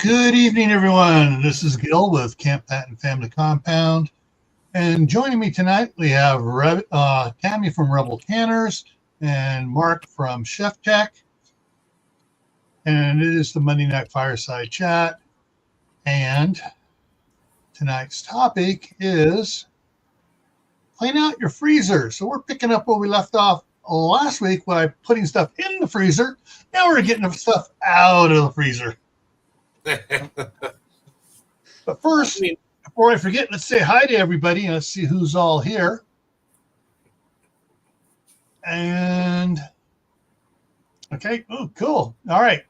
Good evening, everyone. This is Gil with Camppatton Family Compound. And joining me tonight, we have Tammy from Rebel Tanners and Mark from Chef Tech. And it is the Monday Night Fireside Chat. And tonight's topic is clean out your freezer. So we're picking up where we left off last week by putting stuff in the freezer. Now we're getting the stuff out of the freezer. But first, before I forget, let's say hi to everybody. Let's see who's all here. And okay, oh, cool. All right.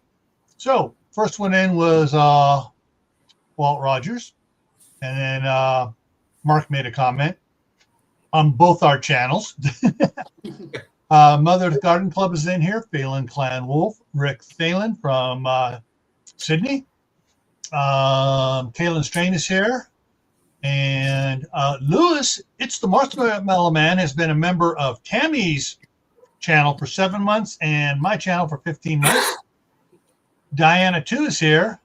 So first one in was Walt Rogers, and then Mark made a comment on both our channels. Mother of the Garden Club is in here. Phelan Clan Wolf, Rick Thalen from Sydney. Kaylin Strain is here. And Lewis, It's the Marshmallow Man, has been a member of Tammy's channel for 7 months and my channel for 15 months. Diana 2 is here.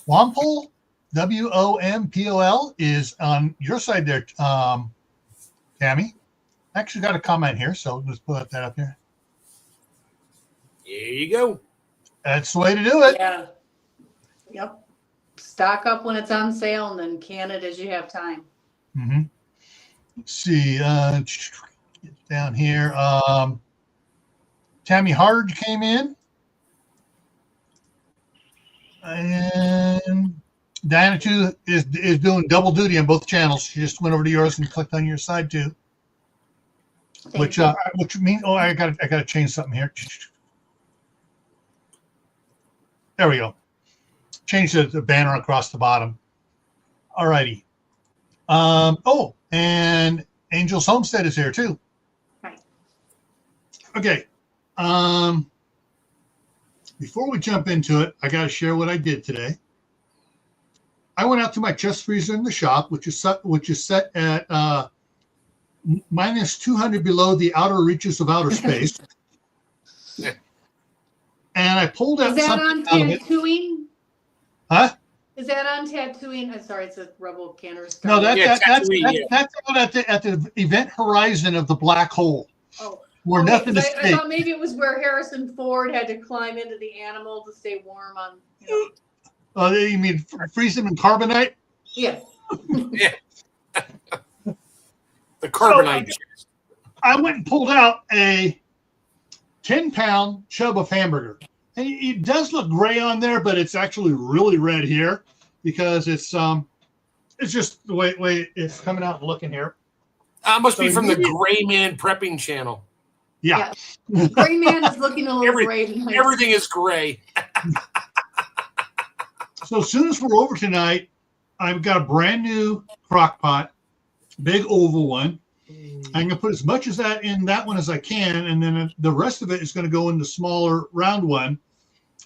Wampole, Wompol, is on your side there, Tammy. Actually got a comment here, so let's put that up here. There you go. That's the way to do it. Yeah. Yep. Stock up when it's on sale and then can it as you have time. Mm-hmm. Let's see. Get down here. Tammy Hard came in. And Diana 2 is doing double duty on both channels. She just went over to yours and clicked on your side too. Which means, oh, I gotta change something here. There we go. Change the banner across the bottom. All righty. Oh, and Angel's Homestead is here too. Right. Okay. Before we jump into it, I got to share what I did today. I went out to my chest freezer in the shop, which is set at minus 200 below the outer reaches of outer space. And I pulled out something out of it. Tattooing? Huh? Is that on tattooing? I'm sorry, it's a Rebel Canners. No, that's out at the event horizon of the black hole. Oh. Where okay, nothing to I stay. thought maybe it was where Harrison Ford had to climb into the animal to stay warm on. You mean freeze them in carbonite? Yeah. Yeah. The carbonite. So, I went and pulled out a 10-pound chub of hamburger. And it does look gray on there, but it's actually really red here because it's just the way it's coming out and looking here. Must be from the Gray Man Prepping channel. Yeah. Gray Man is looking a little gray tonight. Everything is gray. So as soon as we're over tonight, I've got a brand new crock pot, big oval one. I'm going to put as much of that in that one as I can, and then the rest of it is going to go in the smaller round one.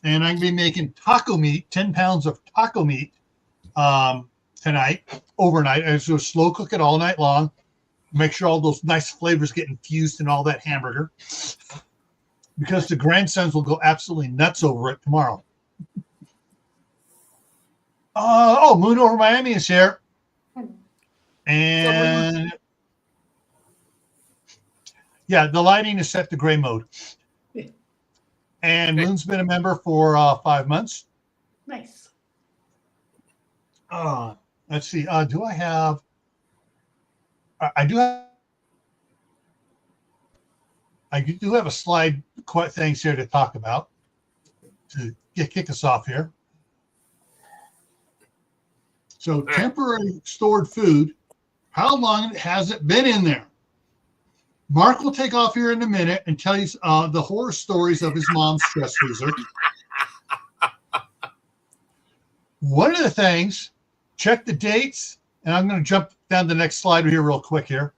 And I'm going to be making taco meat, 10 pounds of taco meat tonight, overnight. I'm just going to slow cook it all night long. Make sure all those nice flavors get infused in all that hamburger. Because the grandsons will go absolutely nuts over it tomorrow. Moon Over Miami is here. And yeah, the lighting is set to gray mode. And Moon's been a member for 5 months. Nice. Let's see. Do I have? I do have a slide quite things here to talk about to kick us off here. So temporary stored food. How long has it been in there? Mark will take off here in a minute and tell you the horror stories of his mom's chest freezer. One of the things, check the dates, and I'm going to jump down the next slide here real quick here.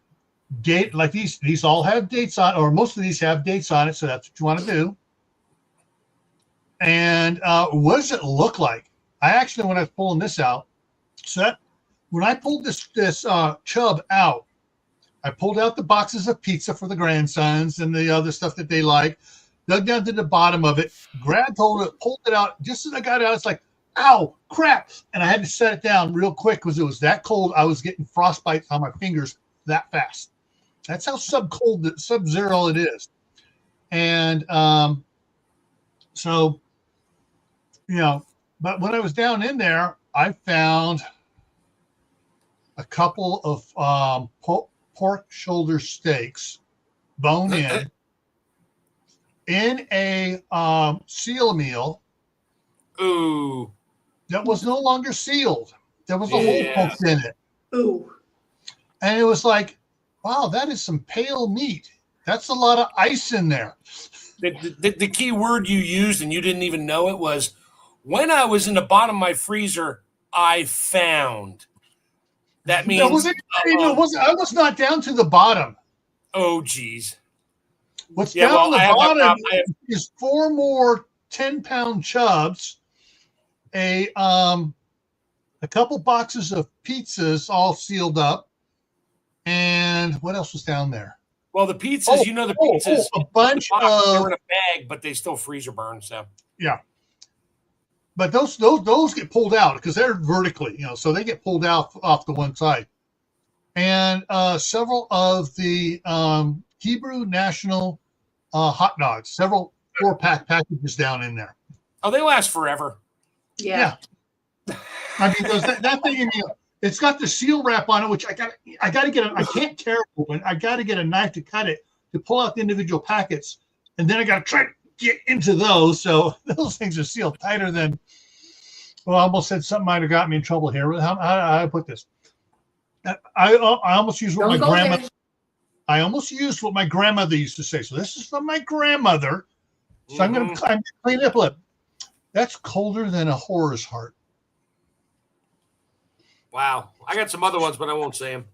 Date, like these all have dates on, or most of these have dates on it, so that's what you want to do. And what does it look like? I actually, when I was pulling this out, when I pulled this chub out, I pulled out the boxes of pizza for the grandsons and the other stuff that they like. dug down to the bottom of it, grabbed hold of it, pulled it out. Just as I got it out, it's like, ow, crap. And I had to set it down real quick because it was that cold. I was getting frostbite on my fingers that fast. That's how sub-zero it is. And so, but when I was down in there, I found a couple of pork shoulder steaks, bone in a seal meal. Ooh. That was no longer sealed. There was a hole poked in it. Ooh. And it was like, wow, that is some pale meat. That's a lot of ice in there. The key word you used, and you didn't even know it, was when I was in the bottom of my freezer, I found. That means I was not down to the bottom. Oh, geez. What's down on the bottom is 4 more 10-pound chubs, a couple boxes of pizzas all sealed up, and what else was down there? Well, the pizzas, the pizzas, a bunch they're in a bag, but they still freezer burn. So yeah, but those get pulled out because they're vertically, so they get pulled out off the one side, and several of the Hebrew National hot dogs, several 4-pack packages down in there. Oh, they last forever. Yeah. I mean, that thing, it's got the seal wrap on it, which I got to get. I can't tear it open. I got to get a knife to cut it to pull out the individual packets, and then I got to try to get into those. So those things are sealed tighter than. Well, I almost said something might have got me in trouble here. How I put this? I almost used what my grandma. I almost used what my grandmother used to say. So this is from my grandmother. So I'm going to clean it up a little. That's colder than a whore's heart. Wow. I got some other ones, but I won't say them.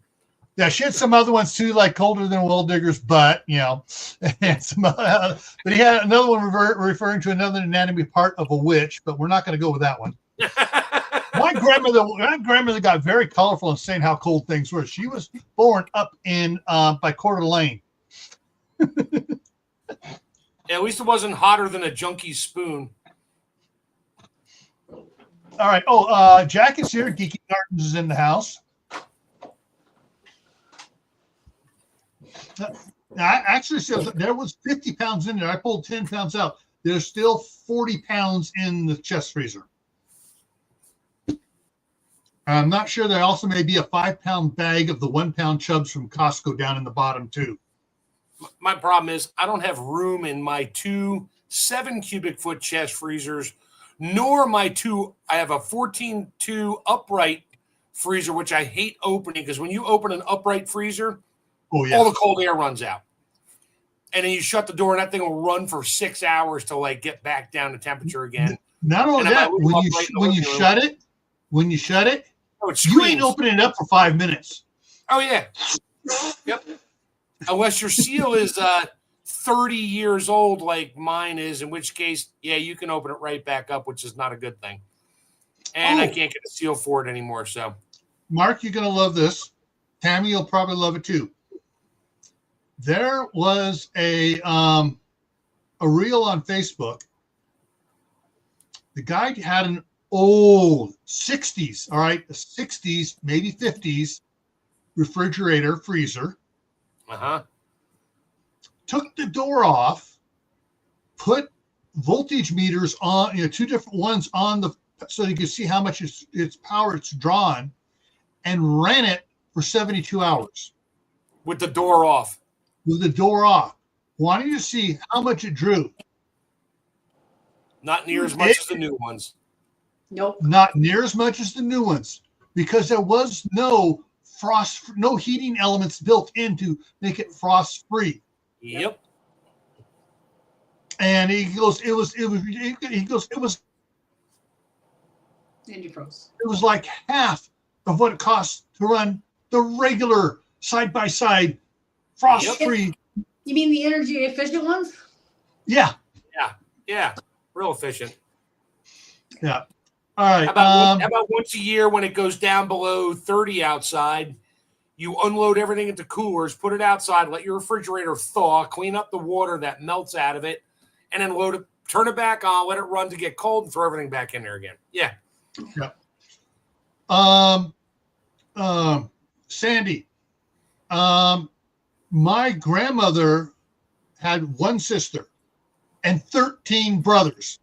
Yeah, she had some other ones too, like colder than a well digger's butt, and but he had another one referring to another anatomy part of a witch, but we're not going to go with that one. My grandmother got very colorful in saying how cold things were. She was born up in by Coeur d'Alene. Yeah, at least it wasn't hotter than a junkie's spoon. All right. Jack is here. Geeky Gardens is in the house. Actually, there was 50 pounds in there. I pulled 10 pounds out. There's still 40 pounds in the chest freezer. I'm not sure. There also may be a 5-pound bag of the 1-pound chubs from Costco down in the bottom too. My problem is I don't have room in my 2 7-cubic-foot chest freezers, nor my 2. I have a 14-2 upright freezer, which I hate opening because when you open an upright freezer, all the cold air runs out. And then you shut the door and that thing will run for 6 hours to get back down to temperature again. Not only that, when you shut it, you ain't opening it up for 5 minutes. Oh, yeah. Yep. Unless your seal is 30 years old like mine is, in which case, you can open it right back up, which is not a good thing. And I can't get a seal for it anymore. So, Mark, you're going to love this. Tammy, you'll probably love it too. There was a reel on Facebook. The guy had an old 60s, all right, the 60s, maybe 50s refrigerator freezer. Took the door off, put voltage meters on, 2 different ones on so you can see how much its power it's drawn, and ran it for 72 hours. With the door off. With the door off. Wanting to see how much it drew. Not near as much as the new ones. Nope. Not near as much as the new ones, because there was no heating elements built in to make it frost free. Yep. And he goes, it was like half of what it costs to run the regular side-by-side frost-free. You mean the energy efficient ones? Yeah. Yeah. Real efficient. Yeah. All right. How about once a year when it goes down below 30 outside, you unload everything into coolers, put it outside, let your refrigerator thaw, clean up the water that melts out of it, and then load it, turn it back on, let it run to get cold, and throw everything back in there again. Yeah. Yeah. Sandy, my grandmother had one sister and 13 brothers.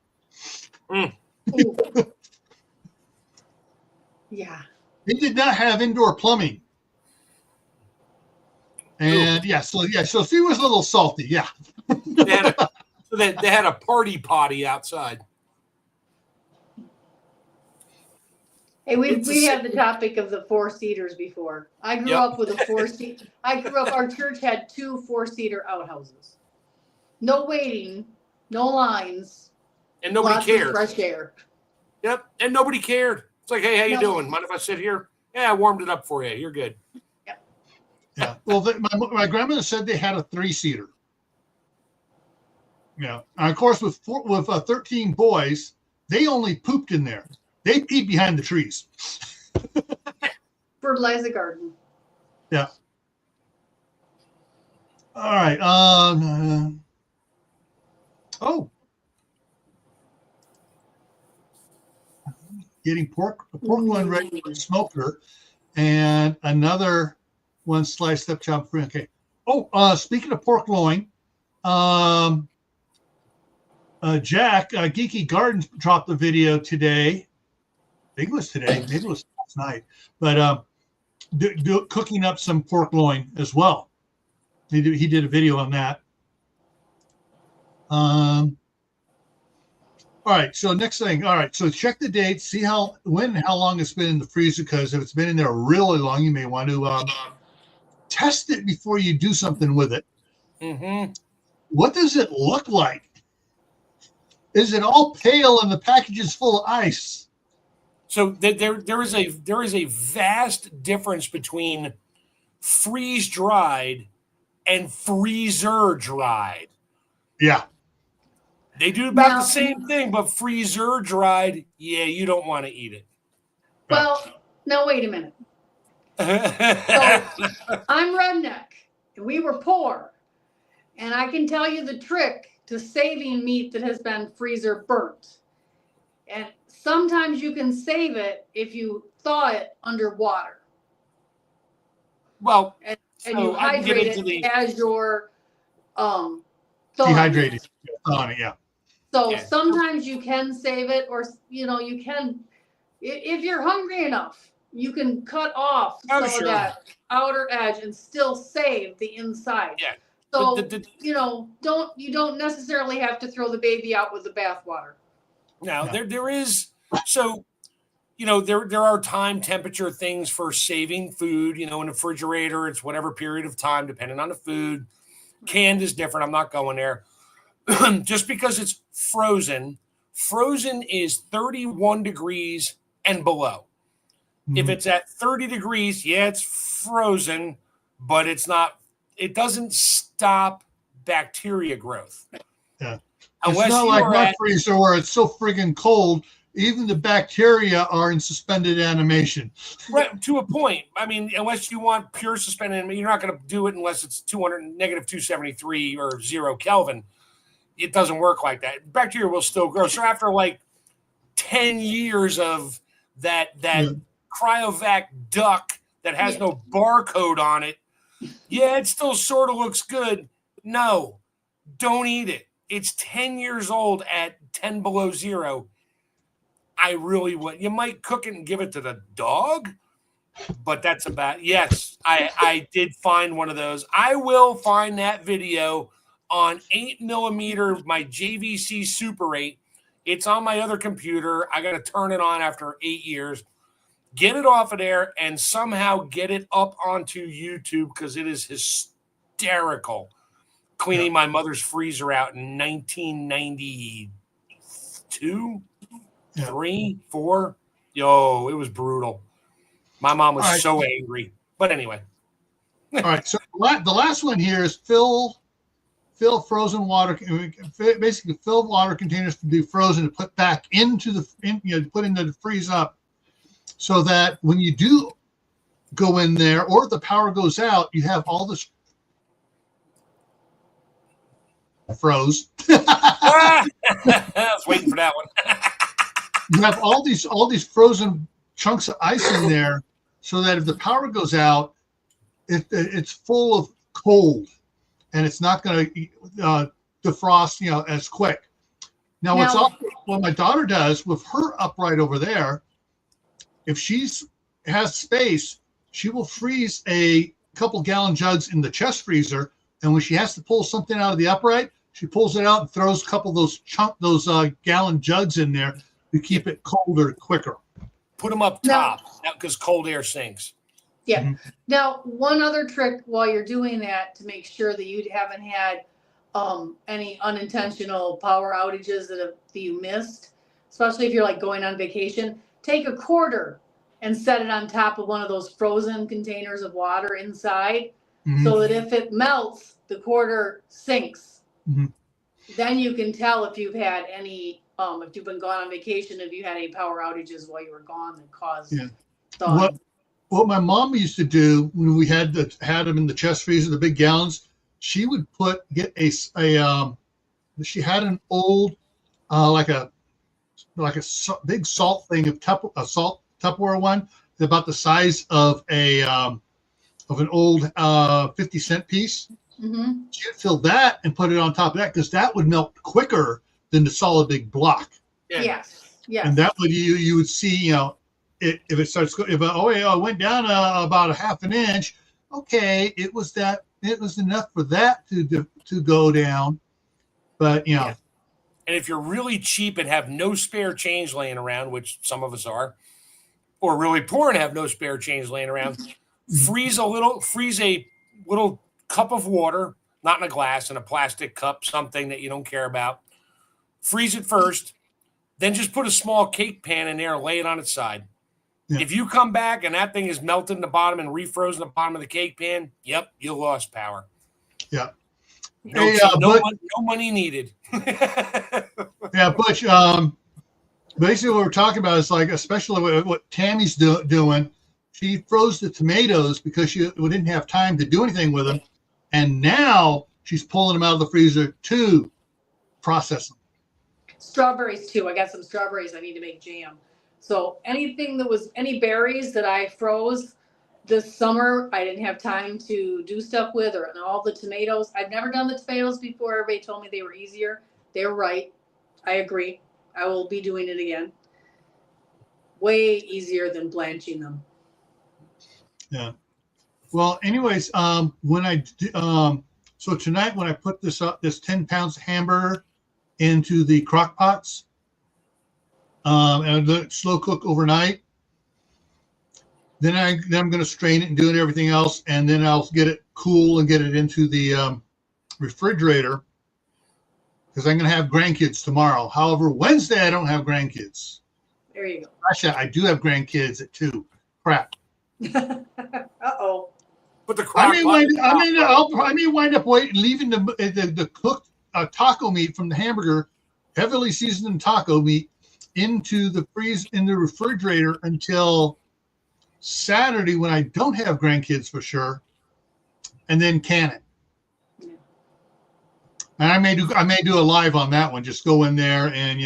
Yeah. They did not have indoor plumbing. And so she was a little salty. Yeah. They had a party potty outside. Hey, we had the topic of the 4-seaters before. I grew up with a 4-seat. Our church had 2 4-seater outhouses. No waiting, no lines. And nobody cared. Fresh air. Yep. And nobody cared. It's like, hey, how you doing? Mind if I sit here? Yeah, I warmed it up for you. You're good. Yep. Yeah. Well, my grandmother said they had a 3-seater. Yeah. And of course, with 13 boys, they only pooped in there. They peed behind the trees. Fertilize the garden. Yeah. All right. Getting pork loin ready for the smoker, and another one sliced up chopped free. Okay. Speaking of pork loin, Jack Geeky Gardens dropped a video today. I think it was today, maybe it was last night, but cooking up some pork loin as well. He did a video on that. All right, so next thing. All right, so check the date, see how long it's been in the freezer, because if it's been in there really long, you may want to test it before you do something with it. Mm-hmm. What does it look like? Is it all pale and the package is full of ice? So there is a vast difference between freeze dried and freezer dried. Yeah. They do about the same thing, but freezer dried, you don't want to eat it. Well, now wait a minute. So I'm redneck, and we were poor, and I can tell you the trick to saving meat that has been freezer burnt. And sometimes you can save it if you thaw it underwater. Well, and you hydrate it as you're dehydrated. Yeah. So sometimes you can save it, or you can, if you're hungry enough, you can cut off some of that outer edge and still save the inside. Yeah. So you don't necessarily have to throw the baby out with the bathwater. Now there is there are time temperature things for saving food. In a refrigerator, it's whatever period of time depending on the food. Canned is different. I'm not going there. Just because it's frozen is 31 degrees and below. Mm-hmm. If it's at 30 degrees, it's frozen, but it doesn't stop bacteria growth. Yeah. It's not like my freezer where it's so friggin' cold, even the bacteria are in suspended animation. Right, to a point. I mean, unless you want pure suspended animation, you're not going to do it unless it's negative 273 or 0 Kelvin. It doesn't work like that. Bacteria will still grow. So after like 10 years of that cryovac duck that has no barcode on it, it still sort of looks good. No, don't eat it. It's 10 years old at 10 below 0. I really would. You might cook it and give it to the dog, but that's about. Yes, I did find one of those. I will find that video on 8mm, my JVC Super 8. It's on my other computer. I got to turn it on after 8 years. Get it off of there and somehow get it up onto YouTube because it is hysterical. Cleaning my mother's freezer out in 1992, 3, 4. Yo, it was brutal. My mom was so angry. But anyway. All right. So the last one here is fill frozen water. Basically, fill water containers to be frozen to put back into put into the freeze up, so that when you do go in there or the power goes out, you have all this froze. Oh I was waiting for that one. You have all these frozen chunks of ice in there, so that if the power goes out, it's full of cold, and it's not going to defrost, as quick. Now, what my daughter does with her upright over there, if has space, she will freeze a couple gallon jugs in the chest freezer, and when she has to pull something out of the upright, she pulls it out and throws a couple of those gallon jugs in there to keep it colder quicker. Put them up top because cold air sinks. Yeah. Mm-hmm. Now, one other trick while you're doing that to make sure that you haven't had any unintentional power outages that you missed, especially if you're like going on vacation, take a quarter and set it on top of one of those frozen containers of water inside, so that if it melts, the quarter sinks. Mm-hmm. Then you can tell if you've had any, if you've been gone on vacation, if you had any power outages while you were gone that caused thawing. What my mom used to do when we had them in the chest freezer, the big gallons, she would she had an old like a big salt thing of salt Tupperware one, about the size of an old 50-cent piece. Mm-hmm. She'd fill that and put it on top of that, because that would melt quicker than the solid big block. Yeah. Yes. And that would you would see, if it starts, it went down about a half an inch. Okay, it was enough for that to go down, but And if you're really cheap and have no spare change laying around, which some of us are, or really poor and have no spare change laying around, freeze a little cup of water, not in a glass, in a plastic cup, something that you don't care about. Freeze it first, then just put a small cake pan in there and lay it on its side. Yeah. If you come back and that thing is melted in the bottom and refrozen the bottom of the cake pan, yep, you lost power. Yeah. No money needed. Yeah, Butch, basically what we're talking about is, like, especially what Tammy's doing. She froze the tomatoes because she didn't have time to do anything with them. And now she's pulling them out of the freezer to process them. Strawberries too. I got some strawberries I need to make jam. So any berries that I froze this summer, I didn't have time to do stuff with, and all the tomatoes. I've never done the tomatoes before. Everybody told me they were easier. They were right. I agree. I will be doing it again. Way easier than blanching them. Yeah. Well, anyways, so tonight when I put this 10 pounds of hamburger into the crock pots, and let it slow cook overnight, then I'm going to strain it and do everything else, and then I'll get it cool and get it into the refrigerator, because I'm going to have grandkids tomorrow. However, Wednesday I don't have grandkids. There you go. Actually, I do have grandkids at 2. Crap. Uh-oh. But the I may wind up leaving the cooked taco meat from the hamburger, heavily seasoned taco meat, into the refrigerator until Saturday, when I don't have grandkids for sure, and then can it. Yeah. And I may do a live on that one. Just go in there and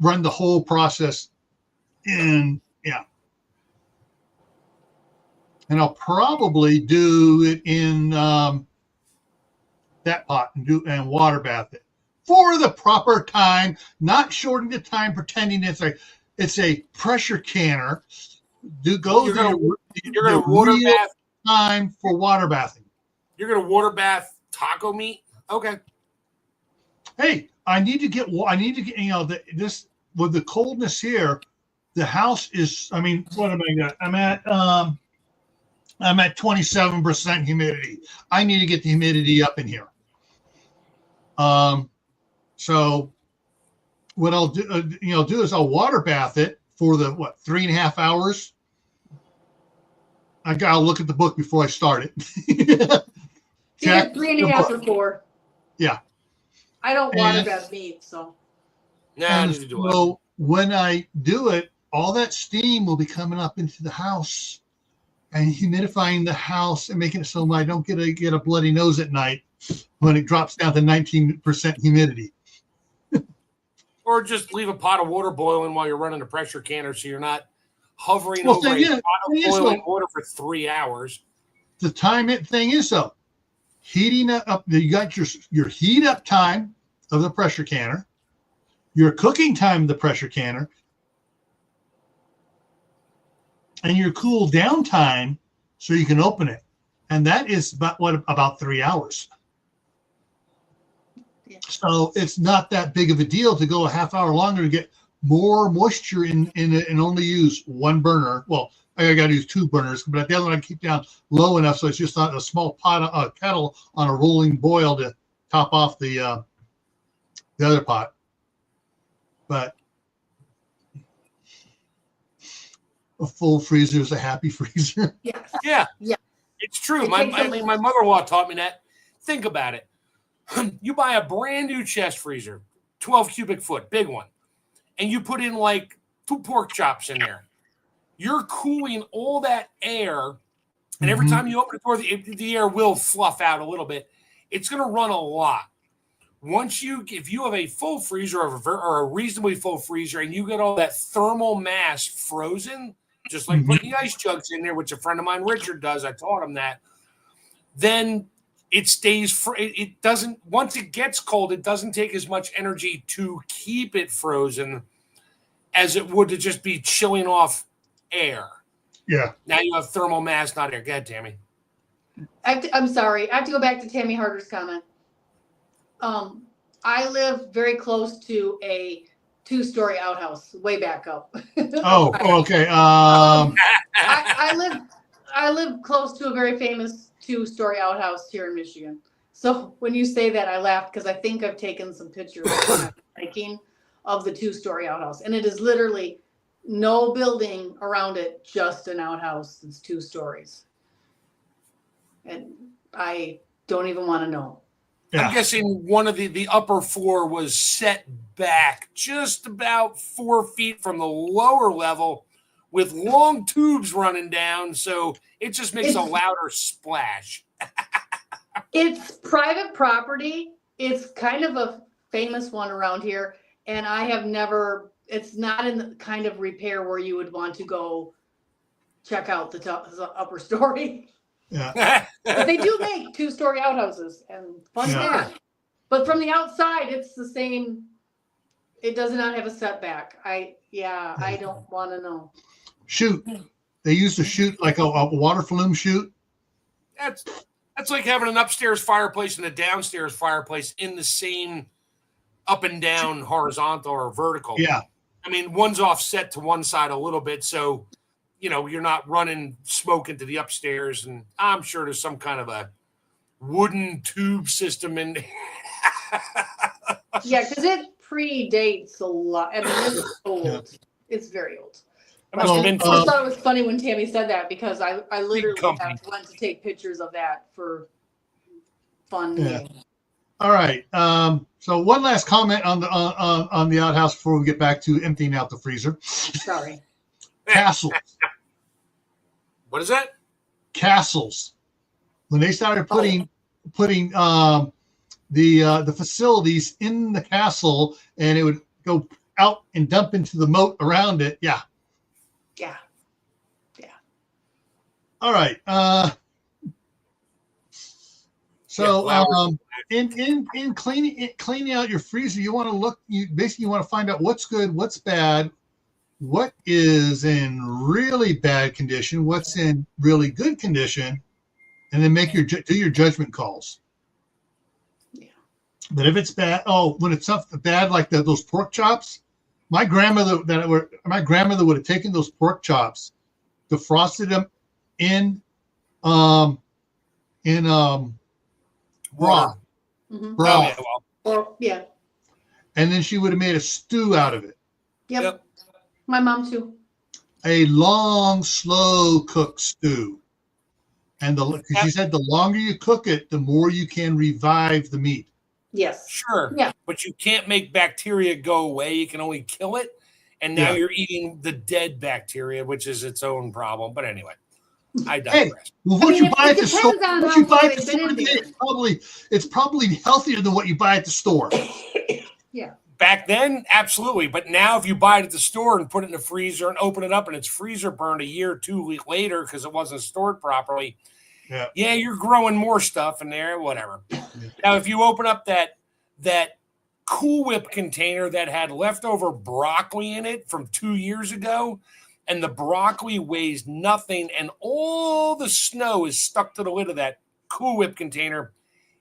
run the whole process in. Yeah. And I'll probably do it in that pot and water bath it for the proper time, not shorting the time, pretending it's a pressure canner. You're gonna water bath time for water bathing. You're gonna water bath taco meat. Okay. Hey, I need to get this with the coldness here. The house is. I mean, what am I at? I'm at 27% humidity. I need to get the humidity up in here. So what I'll do is I'll water bath it for the 3.5 hours. I'll look at the book before I start it. Check 3.5 or 4. Yeah. I don't water bath meat, so. Yeah. So when I do it, all that steam will be coming up into the house and humidifying the house and making it so I don't get a bloody nose at night when it drops down to 19% humidity. Or just leave a pot of water boiling while you're running the pressure canner so you're not hovering Well, over so, a yeah, pot of yeah, so- boiling water for 3 hours. The time thing is though, heating up. You got your heat up time of the pressure canner, your cooking time of the pressure canner, and your cool down time so you can open it, and that is about 3 hours. Yeah. So it's not that big of a deal to go a half hour longer to get more moisture in it and only use one burner. Well, I got to use 2 burners, but the other one I keep down low enough so it's just not a small kettle on a rolling boil to top off the other pot. But a full freezer is a happy freezer. Yes. Yeah. Yeah. It's true. It My takes a- mother-in-law taught me that. Think about it. You buy a brand new chest freezer, 12 cubic foot, big one, and you put in like 2 pork chops in there. You're cooling all that air, and every time you open the door, the air will fluff out a little bit. It's going to run a lot. If you have a full freezer or a reasonably full freezer, and you get all that thermal mass frozen, just like putting the ice jugs in there, which a friend of mine, Richard, does. I taught him that. Then it stays. It doesn't. Once it gets cold, it doesn't take as much energy to keep it frozen as it would to just be chilling off air. Yeah. Now you have thermal mass, not air. Go ahead, Tammy. I'm sorry. I have to go back to Tammy Harder's comment. I live very close to a 2-story outhouse, way back up. Oh, okay. I live close to a very famous 2-story outhouse here in Michigan. So when you say that, I laugh because I think I've taken some pictures hiking of the 2-story outhouse, and it is literally no building around it, just an outhouse that's 2 stories. And I don't even want to know. Yeah. I'm guessing one of the upper floor was set back just about 4 feet from the lower level with long tubes running down, so it just makes a louder splash. It's private property. It's kind of a famous one around here, and I have never, it's not in the kind of repair where you would want to go check out the upper story. Yeah. But they do make 2-story outhouses, and fun fact. But from the outside, it's the same. It does not have a setback. I don't want to know. Chute. They used to shoot like a water flume chute. That's like having an upstairs fireplace and a downstairs fireplace in the same up and down horizontal or vertical. Yeah. I mean, one's offset to one side a little bit, so you're not running smoke into the upstairs, and I'm sure there's some kind of a wooden tube system in there. Yeah, because it predates a lot. I mean, it's old. Yeah. It's very old. I thought it was funny when Tammy said that, because I literally went to take pictures of that for fun. Yeah. All right. So one last comment on the outhouse before we get back to emptying out the freezer. Sorry. Castles. What is that? Castles. When they started putting the facilities in the castle, and it would go out and dump into the moat around it. Yeah. Yeah. All right. In cleaning out your freezer, you want to look. You want to find out what's good, what's bad, what is in really bad condition, what's in really good condition, and then do your judgment calls. Yeah. But if it's bad, when it's something bad like those pork chops, my grandmother would have taken those pork chops, defrosted them in broth. Mm-hmm. Broth. Yeah. And then she would have made a stew out of it. Yep. My mom too. A long, slow cooked stew. And she said the longer you cook it, the more you can revive the meat. Yes. Sure. Yeah. But you can't make bacteria go away. You can only kill it. And now you're eating the dead bacteria, which is its own problem. But anyway. I Hey, digress. well, what you buy at the store, depends on what how you buy long at the they've been store in today, there. it's probably healthier than what you buy at the store. Yeah. Back then, absolutely. But now, if you buy it at the store and put it in the freezer and open it up and it's freezer burned a year or two later because it wasn't stored properly, yeah, you're growing more stuff in there, whatever. Yeah. Now, if you open up that Cool Whip container that had leftover broccoli in it from 2 years ago, and the broccoli weighs nothing, and all the snow is stuck to the lid of that Cool Whip container,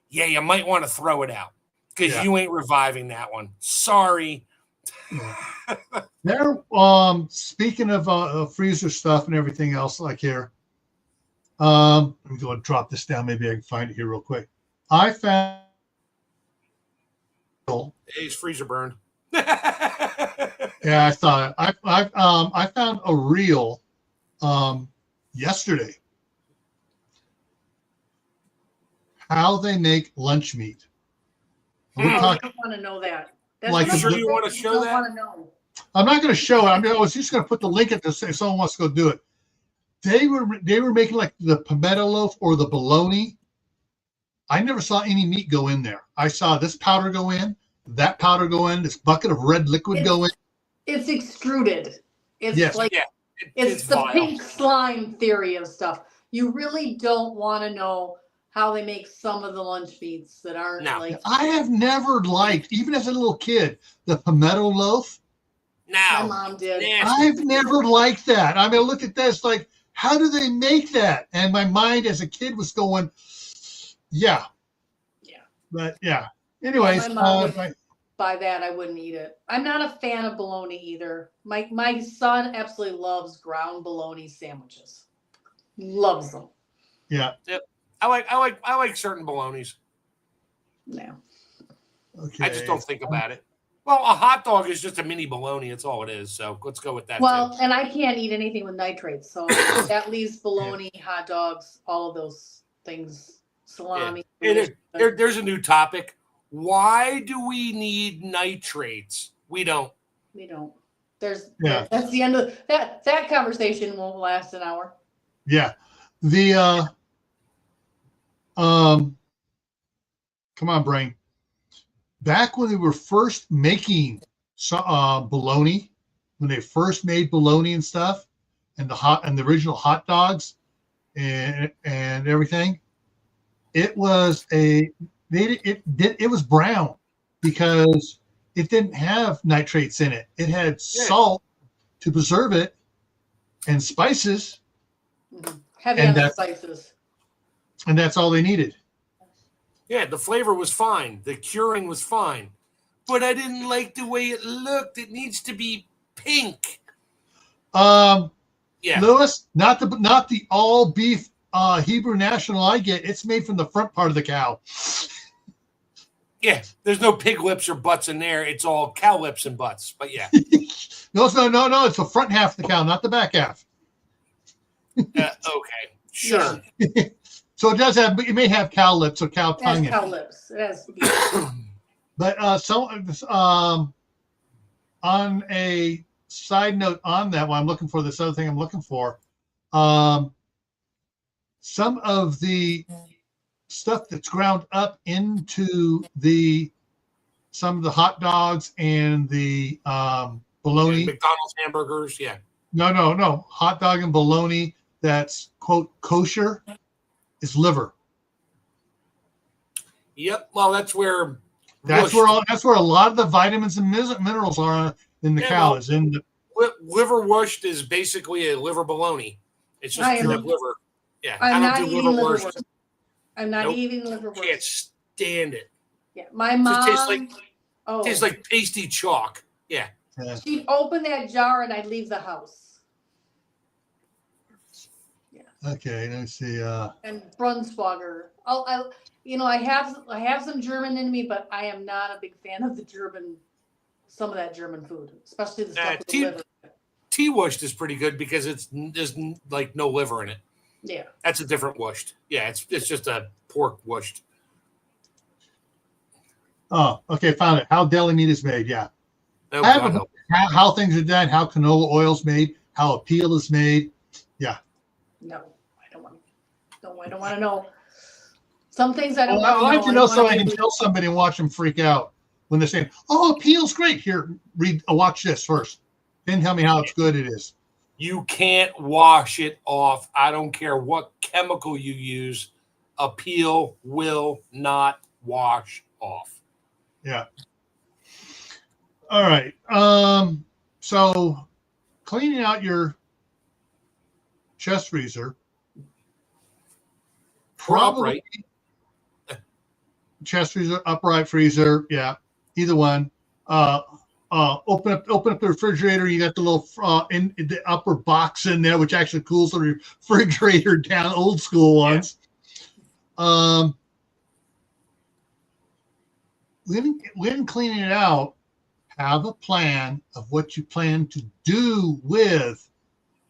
yeah, you might want to throw it out. Because you ain't reviving that one. Sorry. Yeah. There. Speaking of freezer stuff and everything else, like here. Let me go and drop this down. Maybe I can find it here real quick. I found. It's freezer burned. Yeah, I thought I found a reel yesterday. How they make lunch meat. We're talking. I want to know that. That's Like, what sure I'm you want to show don't that? want to know. I'm not going to show it. I was just going to put the link at this if someone wants to go do it. They were making like the pimento loaf or the bologna. I never saw any meat go in there. I saw this powder go in, that powder go in, this bucket of red liquid go in. It's extruded. It's Yes. like it's the vile. pink slime theory of stuff. You really don't want to know how they make some of the lunch meats that aren't No. like. I have never liked, even as a little kid, the pimento loaf. My Now, mom did. I've never liked that. I mean, I look at this like, how do they make that? And my mind as a kid was going, yeah. But yeah. Anyways, My mom would buy that. I wouldn't eat it. I'm not a fan of bologna either. My son absolutely loves ground bologna sandwiches. Loves them. yeah. I like certain bolognas. No. Okay. I just don't think about it. Well, a hot dog is just a mini bologna. It's all it is. So let's go with that. Well, too. and I can't eat anything with nitrates, so that leaves bologna, hot dogs, all of those things, salami. Hey, there's a new topic. Why do we need nitrates? We don't. We don't. There's Yeah. that's the end of that. That conversation won't last an hour. Yeah. The come on, brain. Back when they were first making bologna, when they first made bologna and stuff, and the original hot dogs and everything, it was it was brown because it didn't have nitrates in it. It had salt to preserve it and spices. Mm-hmm. Heavy And on the that- spices. And that's all they needed. Yeah, the flavor was fine. The curing was fine. But I didn't like the way it looked. It needs to be pink. Yeah. Yeah. Lewis, not the all beef Hebrew National I get. It's made from the front part of the cow. Yeah. There's no pig lips or butts in there. It's all cow lips and butts. But yeah. No. It's the front half of the cow, not the back half. Okay. Sure. So it does have. It may have cow lips or cow It has tongue. in it. cow lips. It has. But on a side note on that one, I'm looking for this other thing I'm looking for. Some of the stuff that's ground up into some of the hot dogs and the bologna. McDonald's hamburgers. Yeah. No. Hot dog and bologna that's quote kosher is liver. Yep. Well, that's where That's where a lot of the vitamins and minerals are in the cow. Is in the liver washed is basically a liver bologna. It's just pure liver. Yeah. I'm not I don't do eating liver liverwurst. washed. I'm not Nope. eating liverwurst. Can't stand it. Yeah, my mom. Tastes like pasty chalk. Yeah. She'd open that jar and I'd leave the house. Okay, let's see. And Brunswager. I have some German in me, but I am not a big fan of some of that German food, especially the stuff with the liver. Tea washed is pretty good because there's like no liver in it. Yeah. That's a different washed. Yeah, it's just a pork washed. Oh, okay, found it. How deli meat is made. Yeah. Oh, I have God a- help. How things are done, how canola oil is made, how a peel is made. Yeah. No, I No, I don't want to know. Some things I don't Well, I want like to to know know. so I can tell somebody and watch them freak out when they're saying, "Oh, peel's great." Here, watch this first. Then tell me how it's good it is. You can't wash it off. I don't care what chemical you use. A peel will not wash off. Yeah. All right. So cleaning out your chest freezer. Or upright. Chest freezer, upright freezer, yeah, either one. Open up the refrigerator. You got the little in the upper box in there, which actually cools the refrigerator down. Old school ones. Yeah. When cleaning it out, have a plan of what you plan to do with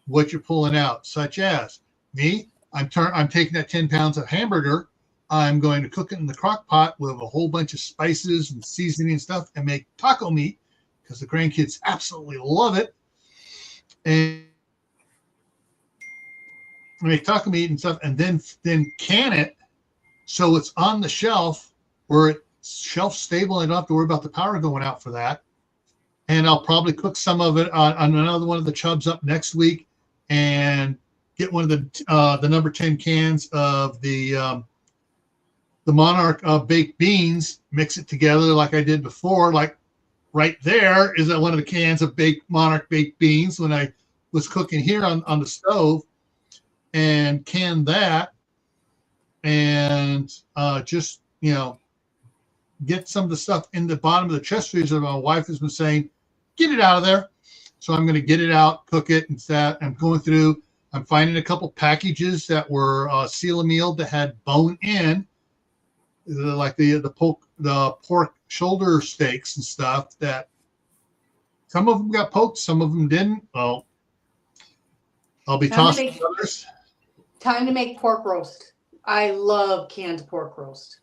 what you're pulling out. Such as me, I'm taking that 10 pounds of hamburger. I'm going to cook it in the crock pot with a whole bunch of spices and seasoning and stuff and make taco meat because the grandkids absolutely love it. And make taco meat and stuff, and then can it so it's on the shelf where it's shelf stable and I don't have to worry about the power going out for that. And I'll probably cook some of it on another one of the chubs up next week and get one of the number 10 cans of the Monarch baked beans, mix it together like I did before. Like right there is one of the cans of Monarch baked beans when I was cooking here on the stove, and can that and just, get some of the stuff in the bottom of the chest freezer. My wife has been saying, get it out of there. So I'm going to get it out, cook it, and that. I'm going through. I'm finding a couple packages that were seal mealed that had bone in, like the pork shoulder steaks and stuff. That some of them got poked, some of them didn't. Well, I'll be tossing others. Time to make pork roast. I love canned pork roast.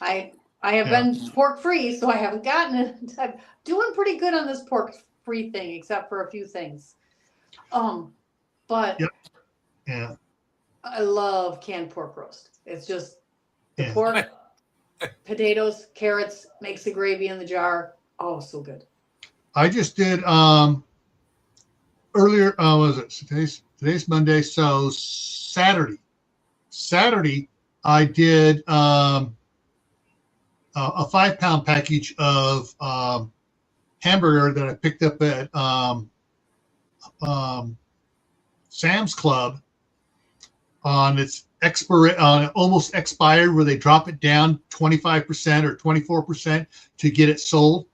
I have been pork free, so I haven't gotten it. I'm doing pretty good on this pork free thing, except for a few things. But yeah, I love canned pork roast. It's just the pork, potatoes, carrots, makes the gravy in the jar. Oh, so good. I just did earlier. Was it today's Monday? So Saturday, I did a 5-pound package of hamburger that I picked up at Sam's Club on its almost expired, where they drop it down 25% or 24% to get it sold.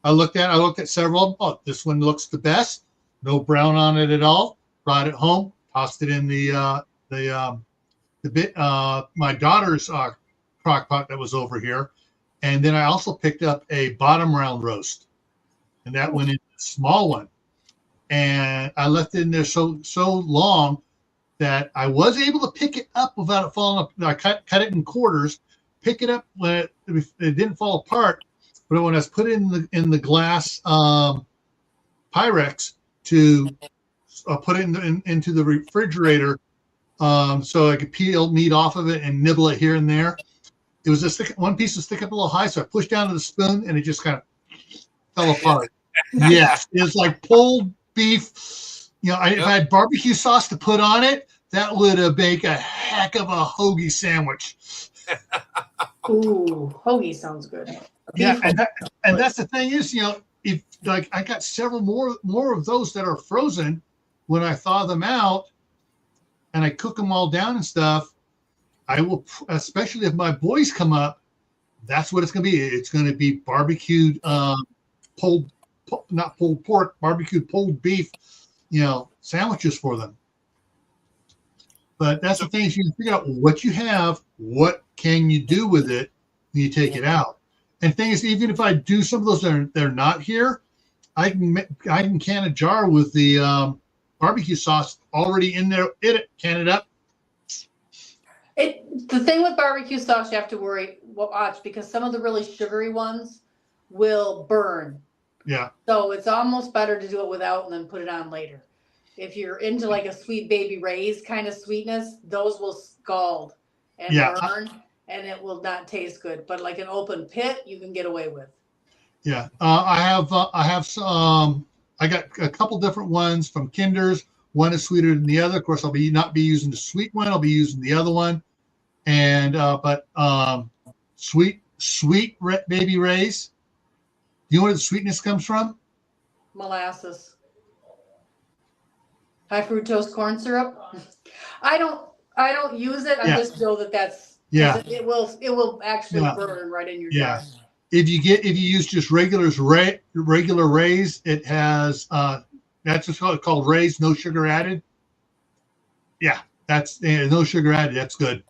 I looked at several. Oh, this one looks the best. No brown on it at all. Brought it home, tossed it in the my daughter's crock pot that was over here. And then I also picked up a bottom round roast, and that went in a small one. And I left it in there so long that I was able to pick it up without it falling up. I cut it in quarters, pick it up when it didn't fall apart. But when I was put in the glass Pyrex to put it into the refrigerator, so I could peel meat off of it and nibble it here and there. It was just one piece was sticking up a little high, so I pushed down to the spoon and it just kind of fell apart. Yes, it was like pulled beef. If I had barbecue sauce to put on it, that would have made a heck of a hoagie sandwich. Ooh, hoagie sounds good. Yeah, and that's the thing is, if like I got several more of those that are frozen when I thaw them out and I cook them all down and stuff. I will, especially if my boys come up, that's what it's going to be. It's going to be barbecued, not pulled pork, barbecued pulled beef, sandwiches for them. But that's the thing is you can figure out what you have, what can you do with it when you take it out. And the thing is, even if I do some of those they're not here, I can can a jar with the barbecue sauce already in there. Can it up. The thing with barbecue sauce, you have to watch, because some of the really sugary ones will burn. Yeah. So it's almost better to do it without and then put it on later. If you're into like a Sweet Baby Ray's kind of sweetness, those will scald. and Yeah. burn, and it will not taste good. But like an open pit, you can get away with. Yeah. I have some. I got a couple different ones from Kinder's. One is sweeter than the other. Of course, I'll not be using the sweet one. I'll be using the other one. And but sweet baby Ray's. Do you know where the sweetness comes from? Molasses. High fructose corn syrup. I don't use it. I Yeah. just know that that's Yeah. it will actually Yeah. burn right in your Yeah. jar. If you use just regular Ray's, it has that's just called Ray's, no sugar added. Yeah, that's no sugar added. That's good.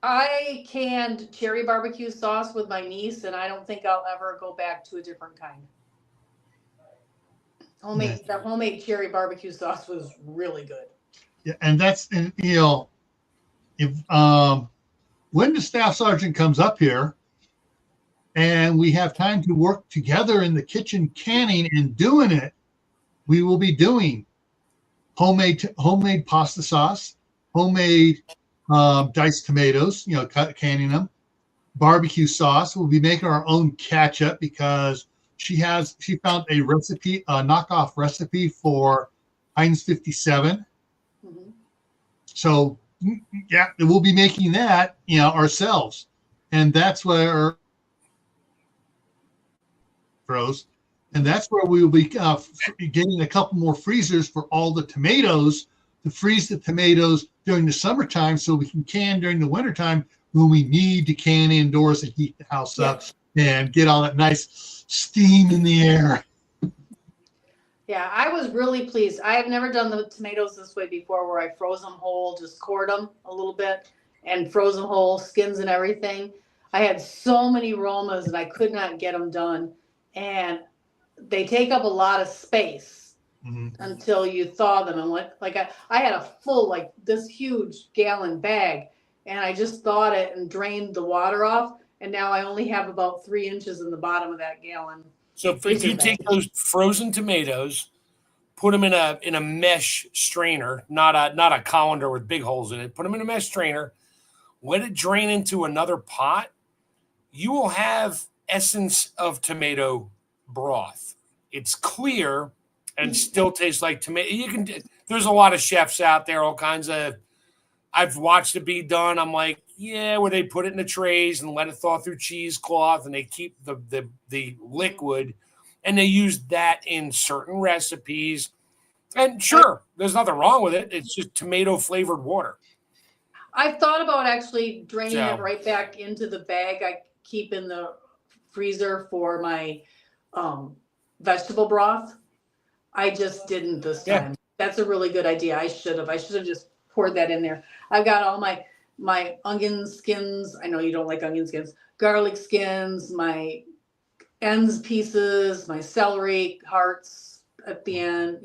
I canned cherry barbecue sauce with my niece, and I don't think I'll ever go back to a different kind. The homemade cherry barbecue sauce was really good. Yeah, and that's if when the staff sergeant comes up here, and we have time to work together in the kitchen canning and doing it, we will be doing homemade pasta sauce, homemade diced tomatoes, canning them, barbecue sauce. We'll be making our own ketchup because she found a recipe, a knockoff recipe for Heinz 57. Mm-hmm. So yeah, we'll be making that, ourselves. And that's where and that's where we will be getting a couple more freezers for all the tomatoes to freeze the tomatoes during the summertime so we can can during the wintertime when we need to can indoors and heat the house up and get all that nice steam in the air. Yeah, I was really pleased. I have never done the tomatoes this way before, where I froze them whole, just cored them a little bit and froze them whole, skins and everything. I had so many aromas and I could not get them done. And they take up a lot of space until you thaw them. And I had a full, like this huge gallon bag, and I just thawed it and drained the water off. And now I only have about 3 inches in the bottom of that gallon. So if you take those frozen tomatoes, put them in a mesh strainer, not a colander with big holes in it, put them in a mesh strainer, let it drain into another pot, you will have essence of tomato broth. It's clear and still tastes like tomato. There's a lot of chefs out there, all kinds of. I've watched it be done. I'm like, yeah, where they put it in the trays and let it thaw through cheesecloth, and they keep the liquid, and they use that in certain recipes. And sure, there's nothing wrong with it. It's just tomato flavored water. I've thought about actually draining it right back into the bag I keep in the freezer for my vegetable broth. I just didn't this time. That's a really good idea. I should have just poured that in there. I've got all my onion skins. I know you don't like onion skins. Garlic skins, my ends pieces, my celery hearts at the end,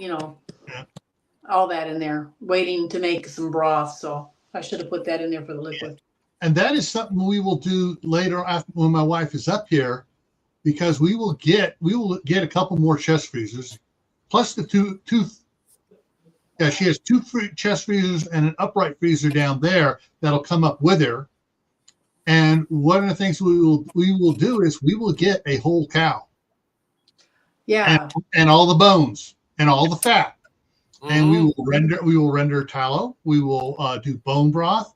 all that in there, waiting to make some broth. So I should have put that in there for the liquid. And that is something we will do later after when my wife is up here, because we will get a couple more chest freezers, plus the two. Yeah, she has two chest freezers and an upright freezer down there that'll come up with her. And one of the things we will do is we will get a whole cow. Yeah. And all the bones and all the fat. And we will render tallow. We will do bone broth.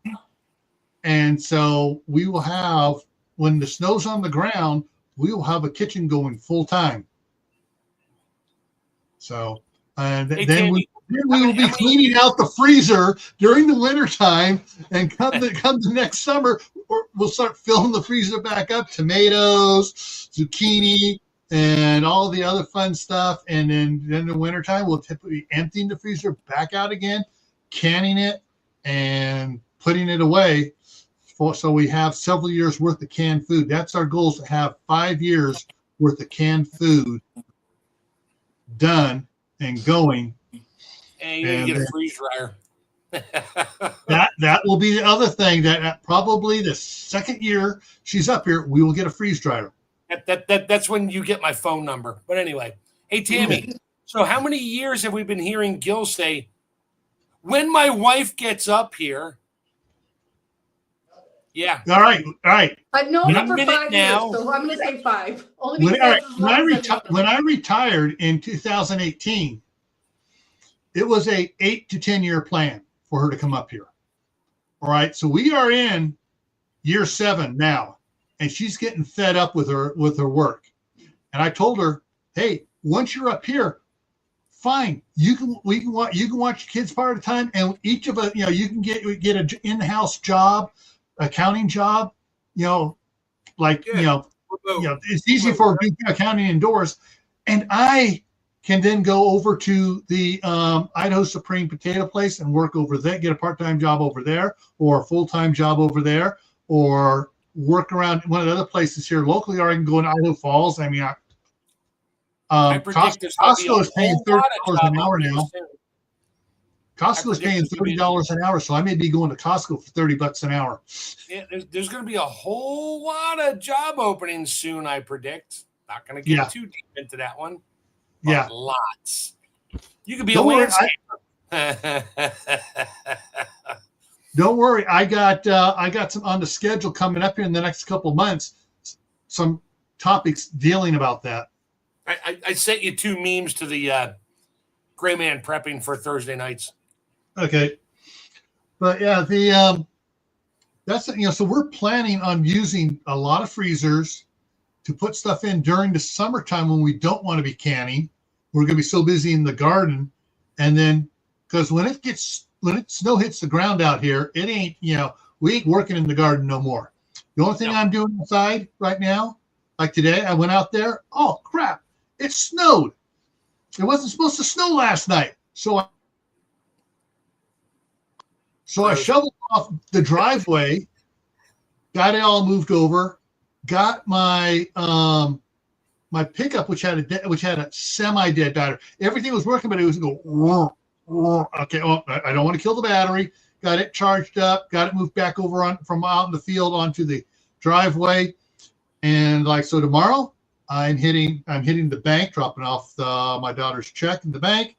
And so we will have, when the snow's on the ground, we will have a kitchen going full time. So, and then we will be cleaning out the freezer during the wintertime, and come the next summer, we'll start filling the freezer back up, tomatoes, zucchini, and all the other fun stuff. And then in the wintertime, we'll typically emptying the freezer back out again, canning it, and putting it away. So we have several years worth of canned food. That's our goal, is to have 5 years worth of canned food done and going. And you get a freeze dryer. that will be the other thing, that probably the second year she's up here, we will get a freeze dryer. That's when you get my phone number. But anyway, hey, Tammy, so how many years have we been hearing Gil say, when my wife gets up here, Yeah. All right. I've known Not him for minute 5 now. years, so I'm going to say 5. Only When, because all right, that's as long as I've known him. when I retired in 2018, it was a 8 to 10 year plan for her to come up here. All right. So we are in year 7 now, and she's getting fed up with her work. And I told her, hey, once you're up here, fine. You can watch your kids part of the time, and each of us, you can get an in-house job, accounting job, like it's easy for accounting indoors, and I can then go over to the Idaho Supreme potato place and work over there, get a part-time job over there, or a full-time job over there, or work around one of the other places here locally, or I can go in Idaho Falls. I mean, I predict there's going to be a Costco is paying whole lot $30 of an job hour openings now. soon. Costco's paying $30 an hour, so I may be going to Costco for $30 an hour. Yeah, there's going to be a whole lot of job openings soon, I predict. Not going to get too deep into that one. But lots. You could be a landscaper. Don't worry, I got some on the schedule coming up here in the next couple of months. Some topics dealing about that. I sent you 2 memes to the Gray Man prepping for Thursday nights. Okay, but that's so we're planning on using a lot of freezers to put stuff in during the summertime when we don't want to be canning. We're going to be so busy in the garden, and then because when snow hits the ground out here, it ain't we ain't working in the garden no more. The only thing I'm doing inside right now, like today, I went out there. Oh crap! It snowed. It wasn't supposed to snow last night, so I shoveled off the driveway, got it all moved over, got my my pickup, which had a semi-dead battery. Everything was working, but it was go. Okay, I don't want to kill the battery. Got it charged up. Got it moved back over from out in the field onto the driveway, and so tomorrow I'm hitting the bank, dropping off my daughter's check in the bank.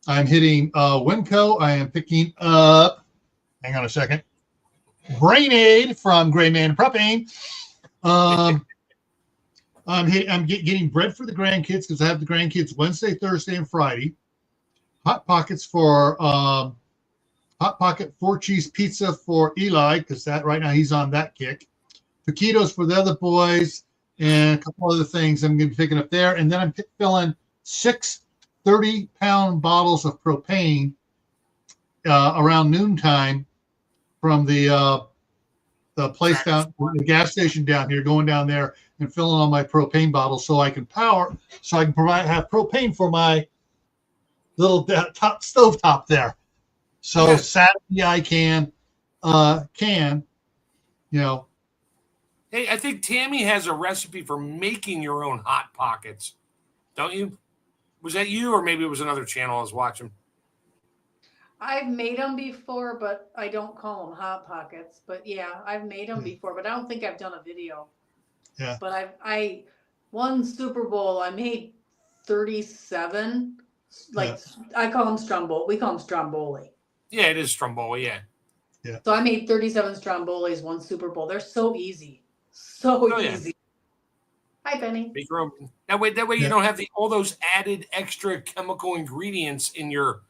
I'm hitting Winco. I am picking up. Hang on a second. Brain Aid from Gray Man Prepping. I'm getting bread for the grandkids because I have the grandkids Wednesday, Thursday, and Friday. Hot Pockets for Hot Pocket 4-cheese pizza for Eli because that right now he's on that kick. Taquitos for the other boys and a couple other things I'm going to be picking up there. And then I'm filling 6 30-pound bottles of propane around noontime from the place down, the gas station down here, going down there and filling all my propane bottles so I can have propane for my little top stove top there. So Saturday I can. Hey, I think Tammy has a recipe for making your own Hot Pockets. Don't you? Was that you, or maybe it was another channel I was watching? I've made them before, but I don't call them Hot Pockets. But yeah, I've made them before, but I don't think I've done a video. Yeah. But I won Super Bowl. I made 37. I call them Stromboli. We call them Stromboli. Yeah, it is Stromboli. Yeah. Yeah. So I made 37 Strombolis, one Super Bowl. They're so easy. So easy. Hi, Benny. That way you don't have all those added extra chemical ingredients in your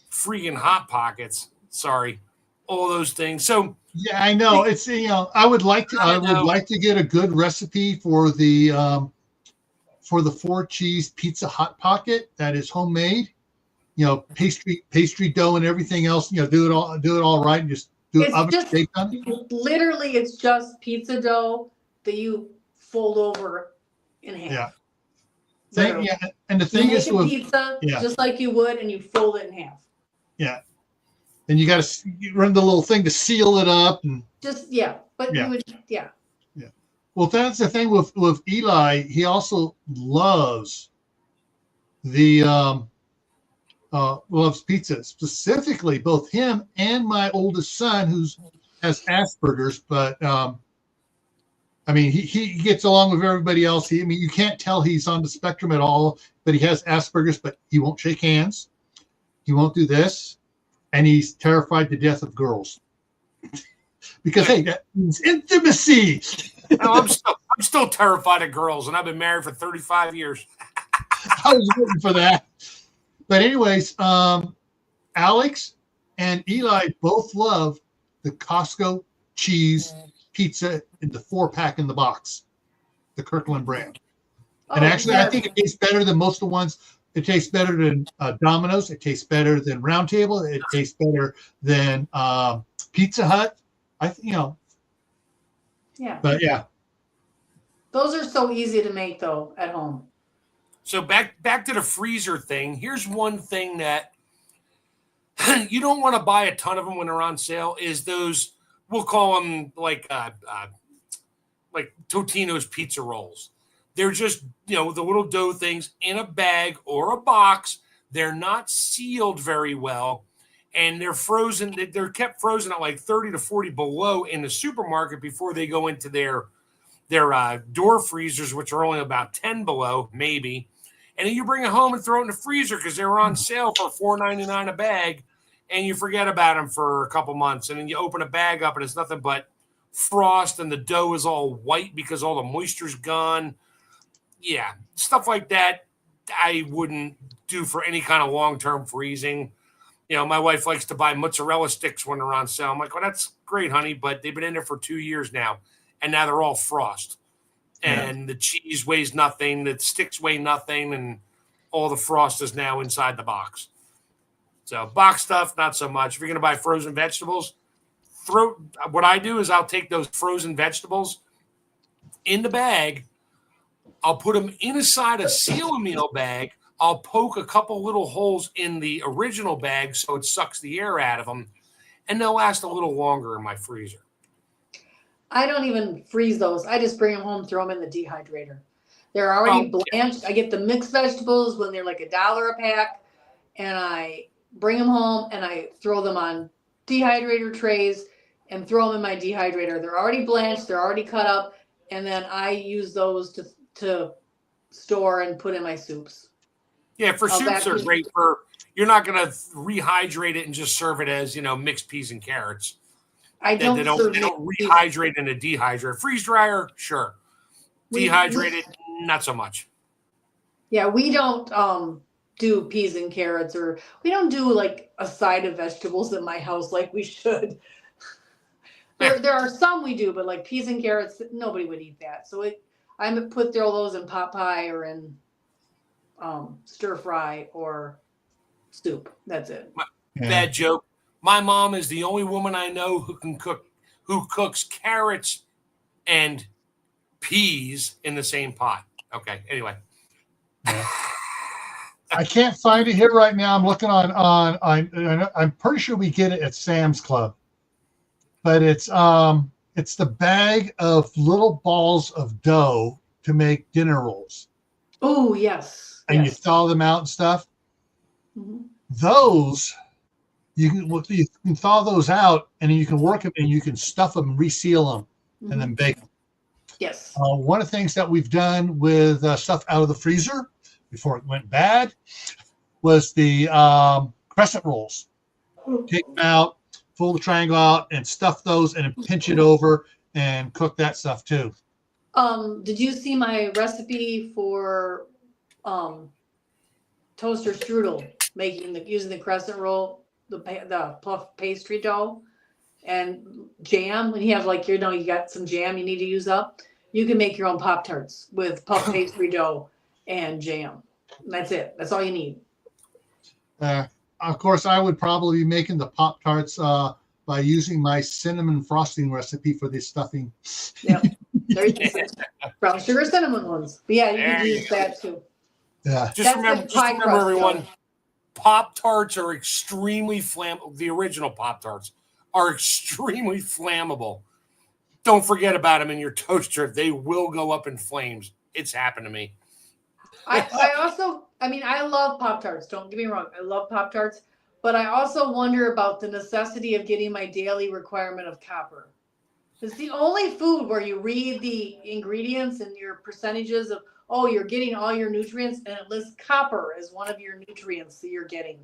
freaking Hot Pockets. Sorry, all those things. So yeah, I know it's I would like to get a good recipe for the 4-cheese pizza Hot Pocket that is homemade. Pastry dough and everything else. Do it all right and just do it oven baked on it. Literally, it's just pizza dough that you fold over in half. Yeah. And the thing is with pizza just like you would, and you fold it in half. Yeah. And you got to run the little thing to seal it up and you would. Well, that's the thing with Eli. He also loves loves pizza, specifically both him and my oldest son, who has Asperger's. But he gets along with everybody else. You can't tell he's on the spectrum at all, but he has Asperger's. But he won't shake hands. He won't do this, and he's terrified to death of girls. because hey, that means intimacy. No, I'm still terrified of girls, and I've been married for 35 years. I was waiting for that. But anyways, Alex and Eli both love the Costco cheese pizza in the 4-pack in the box, the Kirkland brand. And actually, I think it tastes better than most of the ones. It tastes better than Domino's. It tastes better than Round Table. It tastes better than Pizza Hut. Yeah. But yeah. Those are so easy to make though at home. So back to the freezer thing. Here's one thing that you don't want to buy a ton of them when they're on sale. Is those, we'll call them like Totino's pizza rolls. They're just, the little dough things in a bag or a box. They're not sealed very well, and they're frozen. They're kept frozen at like 30 to 40 below in the supermarket before they go into their door freezers, which are only about 10 below, maybe. And then you bring it home and throw it in the freezer because they were on sale for $4.99 a bag, and you forget about them for a couple months. And then you open a bag up, and it's nothing but frost, and the dough is all white because all the moisture's gone. Yeah, stuff like that I wouldn't do for any kind of long-term freezing. My wife likes to buy mozzarella sticks when they're on sale. I'm like, well, that's great, honey, but they've been in there for 2 years now, and now they're all frost. And the cheese weighs nothing, the sticks weigh nothing, and all the frost is now inside the box. So box stuff, not so much. If you're going to buy frozen vegetables, what I do is I'll take those frozen vegetables in the bag. I'll put them inside a seal-a-meal bag. I'll poke a couple little holes in the original bag so it sucks the air out of them, and they'll last a little longer in my freezer. I don't even freeze those. I just bring them home, throw them in the dehydrator. They're already blanched. I get the mixed vegetables when they're like $1 a pack, and I bring them home and I throw them on dehydrator trays and throw them in my dehydrator. They're already blanched. They're already cut up, and then I use those to store and put in my soups. Yeah, for soups are great. You're not going to rehydrate it and just serve it as mixed peas and carrots. They don't rehydrate in a dehydrator. Freeze dryer, sure. Dehydrated, not so much. Yeah, we don't do peas and carrots, or we don't do like a side of vegetables in my house like we should. There are some we do, but like peas and carrots, nobody would eat that. So I put those in pot pie or in stir fry or soup. That's it. Bad joke. My mom is the only woman I know who cooks carrots and peas in the same pot. Okay. Anyway. I can't find it here right now. I'm looking I'm pretty sure we get it at Sam's Club, but it's the bag of little balls of dough to make dinner rolls. Oh, yes. And you thaw them out and stuff. Mm-hmm. Those, you can thaw those out, and then you can work them, and you can stuff them, reseal them, and then bake them. Yes. One of the things that we've done with stuff out of the freezer before it went bad was the crescent rolls. Take them out, pull the triangle out, and stuff those, and then pinch it over and cook that stuff too. Did you see my recipe for toaster strudel, using the crescent roll, the puff pastry dough and jam? When you have you got some jam you need to use up, you can make your own Pop-Tarts with puff pastry dough and jam. And that's it. That's all you need. Of course, I would probably be making the Pop-Tarts by using my cinnamon frosting recipe for this stuffing. Yep. Brown sugar cinnamon ones. But yeah, you can use that too. Yeah. Just remember everyone, Pop-Tarts are extremely flammable. The original Pop-Tarts are extremely flammable. Don't forget about them in your toaster. They will go up in flames. It's happened to me. I love Pop-Tarts. Don't get me wrong. I love Pop-Tarts. But I also wonder about the necessity of getting my daily requirement of copper. It's the only food where you read the ingredients and your percentages of, you're getting all your nutrients, and it lists copper as one of your nutrients that you're getting.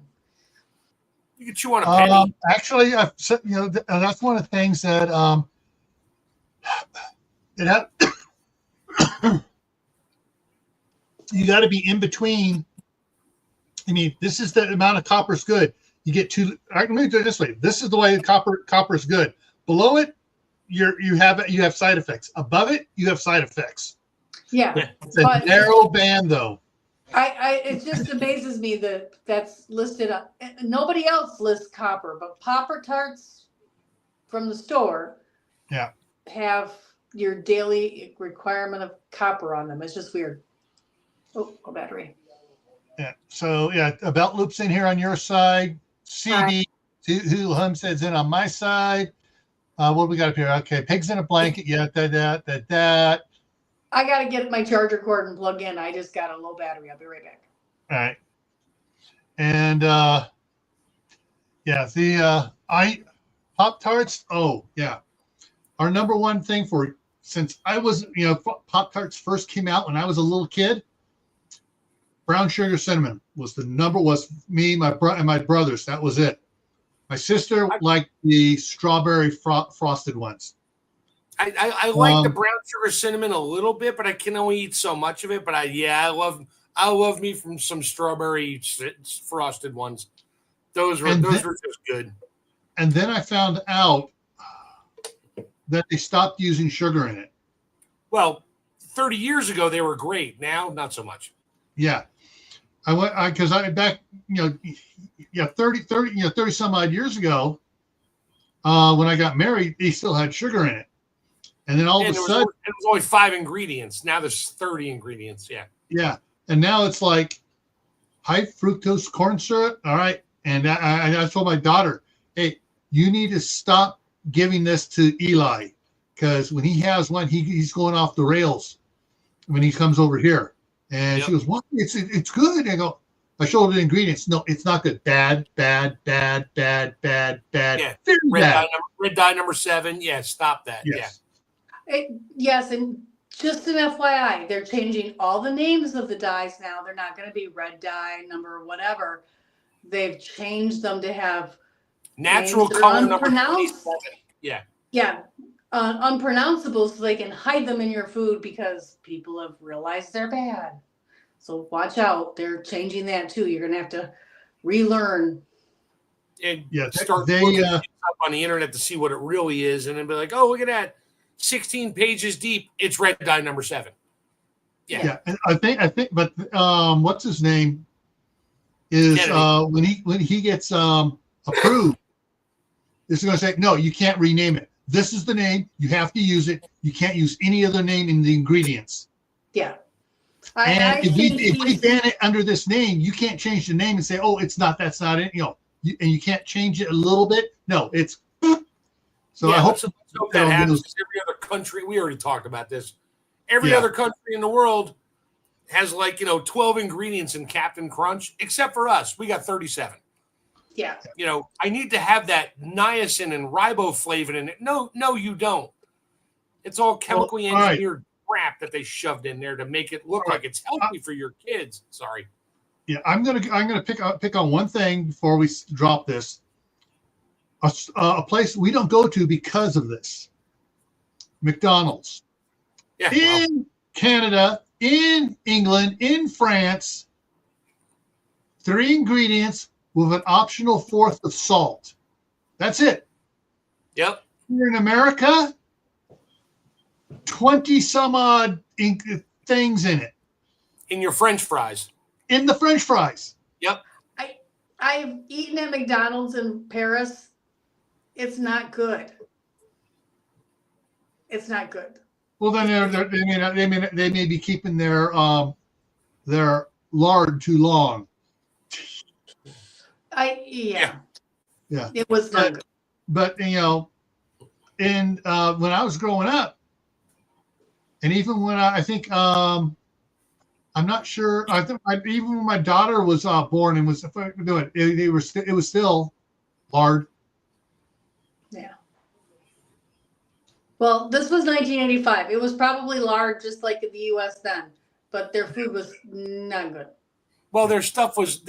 You can chew on a penny. Actually, that's one of the things that you got to be in between. I mean, this is the amount of copper's good. You get two. Let me do it this way. This is the way copper is good. Below it, you have side effects. Above it, you have side effects. Yeah, it's a narrow band, though. It just amazes me that that's listed up. Nobody else lists copper, but Pop-Tarts from the store, have your daily requirement of copper on them. It's just weird. Oh, battery. Yeah. So a belt loop's in here on your side. CD, who Homestead's in on my side. What do we got up here? Okay, pigs in a blanket. Yeah, that. I got to get my charger cord and plug in. I just got a low battery. I'll be right back. All right. And the Pop-Tarts. Oh, yeah. Our number one thing since I was, Pop-Tarts first came out when I was a little kid, brown sugar cinnamon was me, and my brothers. That was it. My sister liked the strawberry frosted ones. I like the brown sugar cinnamon a little bit, but I can only eat so much of it. But I love me from some strawberry frosted ones. Those were just good. And then I found out that they stopped using sugar in it. Well, 30 years ago they were great. Now, not so much. Yeah, because 30 some odd years ago, when I got married, they still had sugar in it. And then all of a sudden, it was only 5 ingredients. Now there's 30 ingredients. Yeah. Yeah. And now it's like high fructose corn syrup. All right. And I told my daughter, hey, you need to stop giving this to Eli, because when he has one, he's going off the rails when he comes over here. And she goes, what? It's good. I showed her the ingredients. No, it's not good. Bad. Yeah. Red dye number 7. Yeah. Stop that. Yes. Yeah. Yes, and just an FYI, they're changing all the names of the dyes now. They're not going to be red dye number whatever. They've changed them to have natural color number 27. Yeah. Yeah, unpronounceable, so they can hide them in your food because people have realized they're bad. So watch out. They're changing that too. You're going to have to relearn. And start looking up on the internet to see what it really is, and then be like, oh, look at that. 16 pages deep, it's red dye number 7. Yeah. And I think, but what's his name is when he gets approved, it's going to say, no, you can't rename it. This is the name. You have to use it. You can't use any other name in the ingredients. Yeah. If we ban it under this name, you can't change the name and say, oh, it's not. That's not it. And you can't change it a little bit. No, it's. So I hope that happens. Every other country, we already talked about this. Every other country in the world has 12 ingredients in Captain Crunch, except for us. We got 37. Yeah. I need to have that niacin and riboflavin in it. No, you don't. It's all chemically engineered crap that they shoved in there to make it look like it's healthy for your kids. Sorry. Yeah, I'm gonna pick on one thing before we drop this. A place we don't go to because of this. McDonald's. Yeah, in Canada, in England, in France, 3 ingredients with an optional 4th of salt. That's it. Yep. Here in America, 20 some odd things in it. In your French fries. In the French fries. Yep. I've eaten at McDonald's in Paris. It's not good. It's not good. Well, then they may be keeping their lard too long. Yeah. It was not good. But when I was growing up, and even when I think I'm not sure. I think even when my daughter was born and was doing it was still lard. Yeah. Well, this was 1985. It was probably lard, just like in the U.S. then, but their food was not good. Well, their stuff was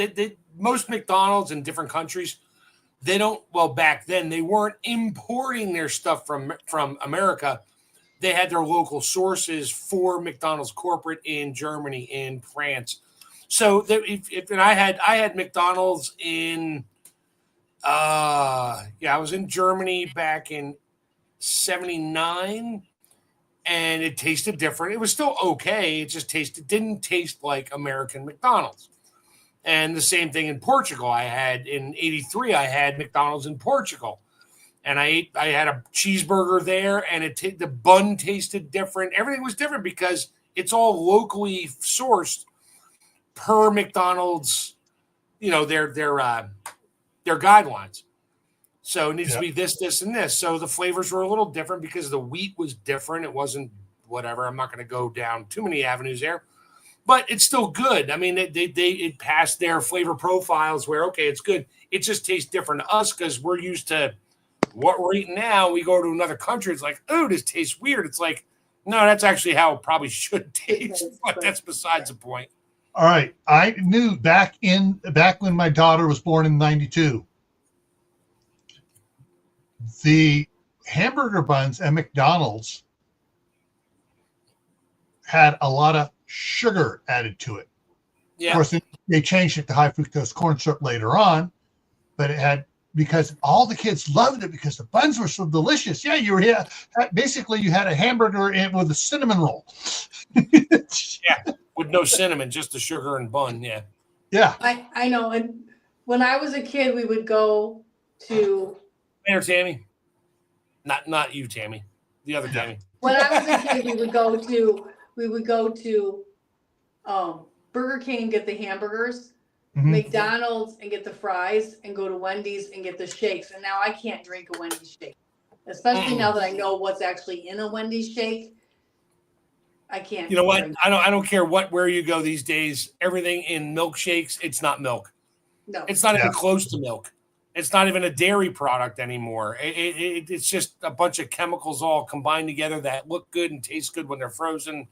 most McDonald's in different countries they don't. Well, back then they weren't importing their stuff from America. They had their local sources for McDonald's corporate in Germany, in France. So and I had McDonald's in I was in Germany back in 79, and it tasted different. It was still okay. It just didn't taste like American McDonald's. And the same thing in Portugal. I had in 83, I had McDonald's in Portugal. And I had a cheeseburger there, and the bun tasted different. Everything was different because it's all locally sourced per McDonald's, their guidelines. So it needs to be this, and this. So the flavors were a little different because the wheat was different. It wasn't whatever. I'm not going to go down too many avenues there, but it's still good. I mean, it passed their flavor profiles where, okay, it's good. It just tastes different to us because we're used to what we're eating now. We go to another country, it's like, oh, this tastes weird. It's like, no, that's actually how it probably should taste, but that's besides the point. All right. I knew back when my daughter was born in 92, the hamburger buns at McDonald's had a lot of sugar added to it. Yeah. Of course, they changed it to high fructose corn syrup later on, but it had, because all the kids loved it because the buns were so delicious. Yeah, basically you had a hamburger with a cinnamon roll. Yeah, with no cinnamon, just the sugar and bun. Yeah. Yeah. I know. And when I was a kid, we would go to. Mayor Tammy. Not you, Tammy. The other Tammy. When I was a kid, we would go to Burger King and get the hamburgers. Mm-hmm. McDonald's and get the fries, and go to Wendy's and get the shakes. And now I can't drink a Wendy's shake, especially now that I know what's actually in a Wendy's shake. I can't. You know what? I don't care where you go these days. Everything in milkshakes, it's not milk. No, it's not even close to milk. It's not even a dairy product anymore. It's just a bunch of chemicals all combined together that look good and taste good when they're frozen.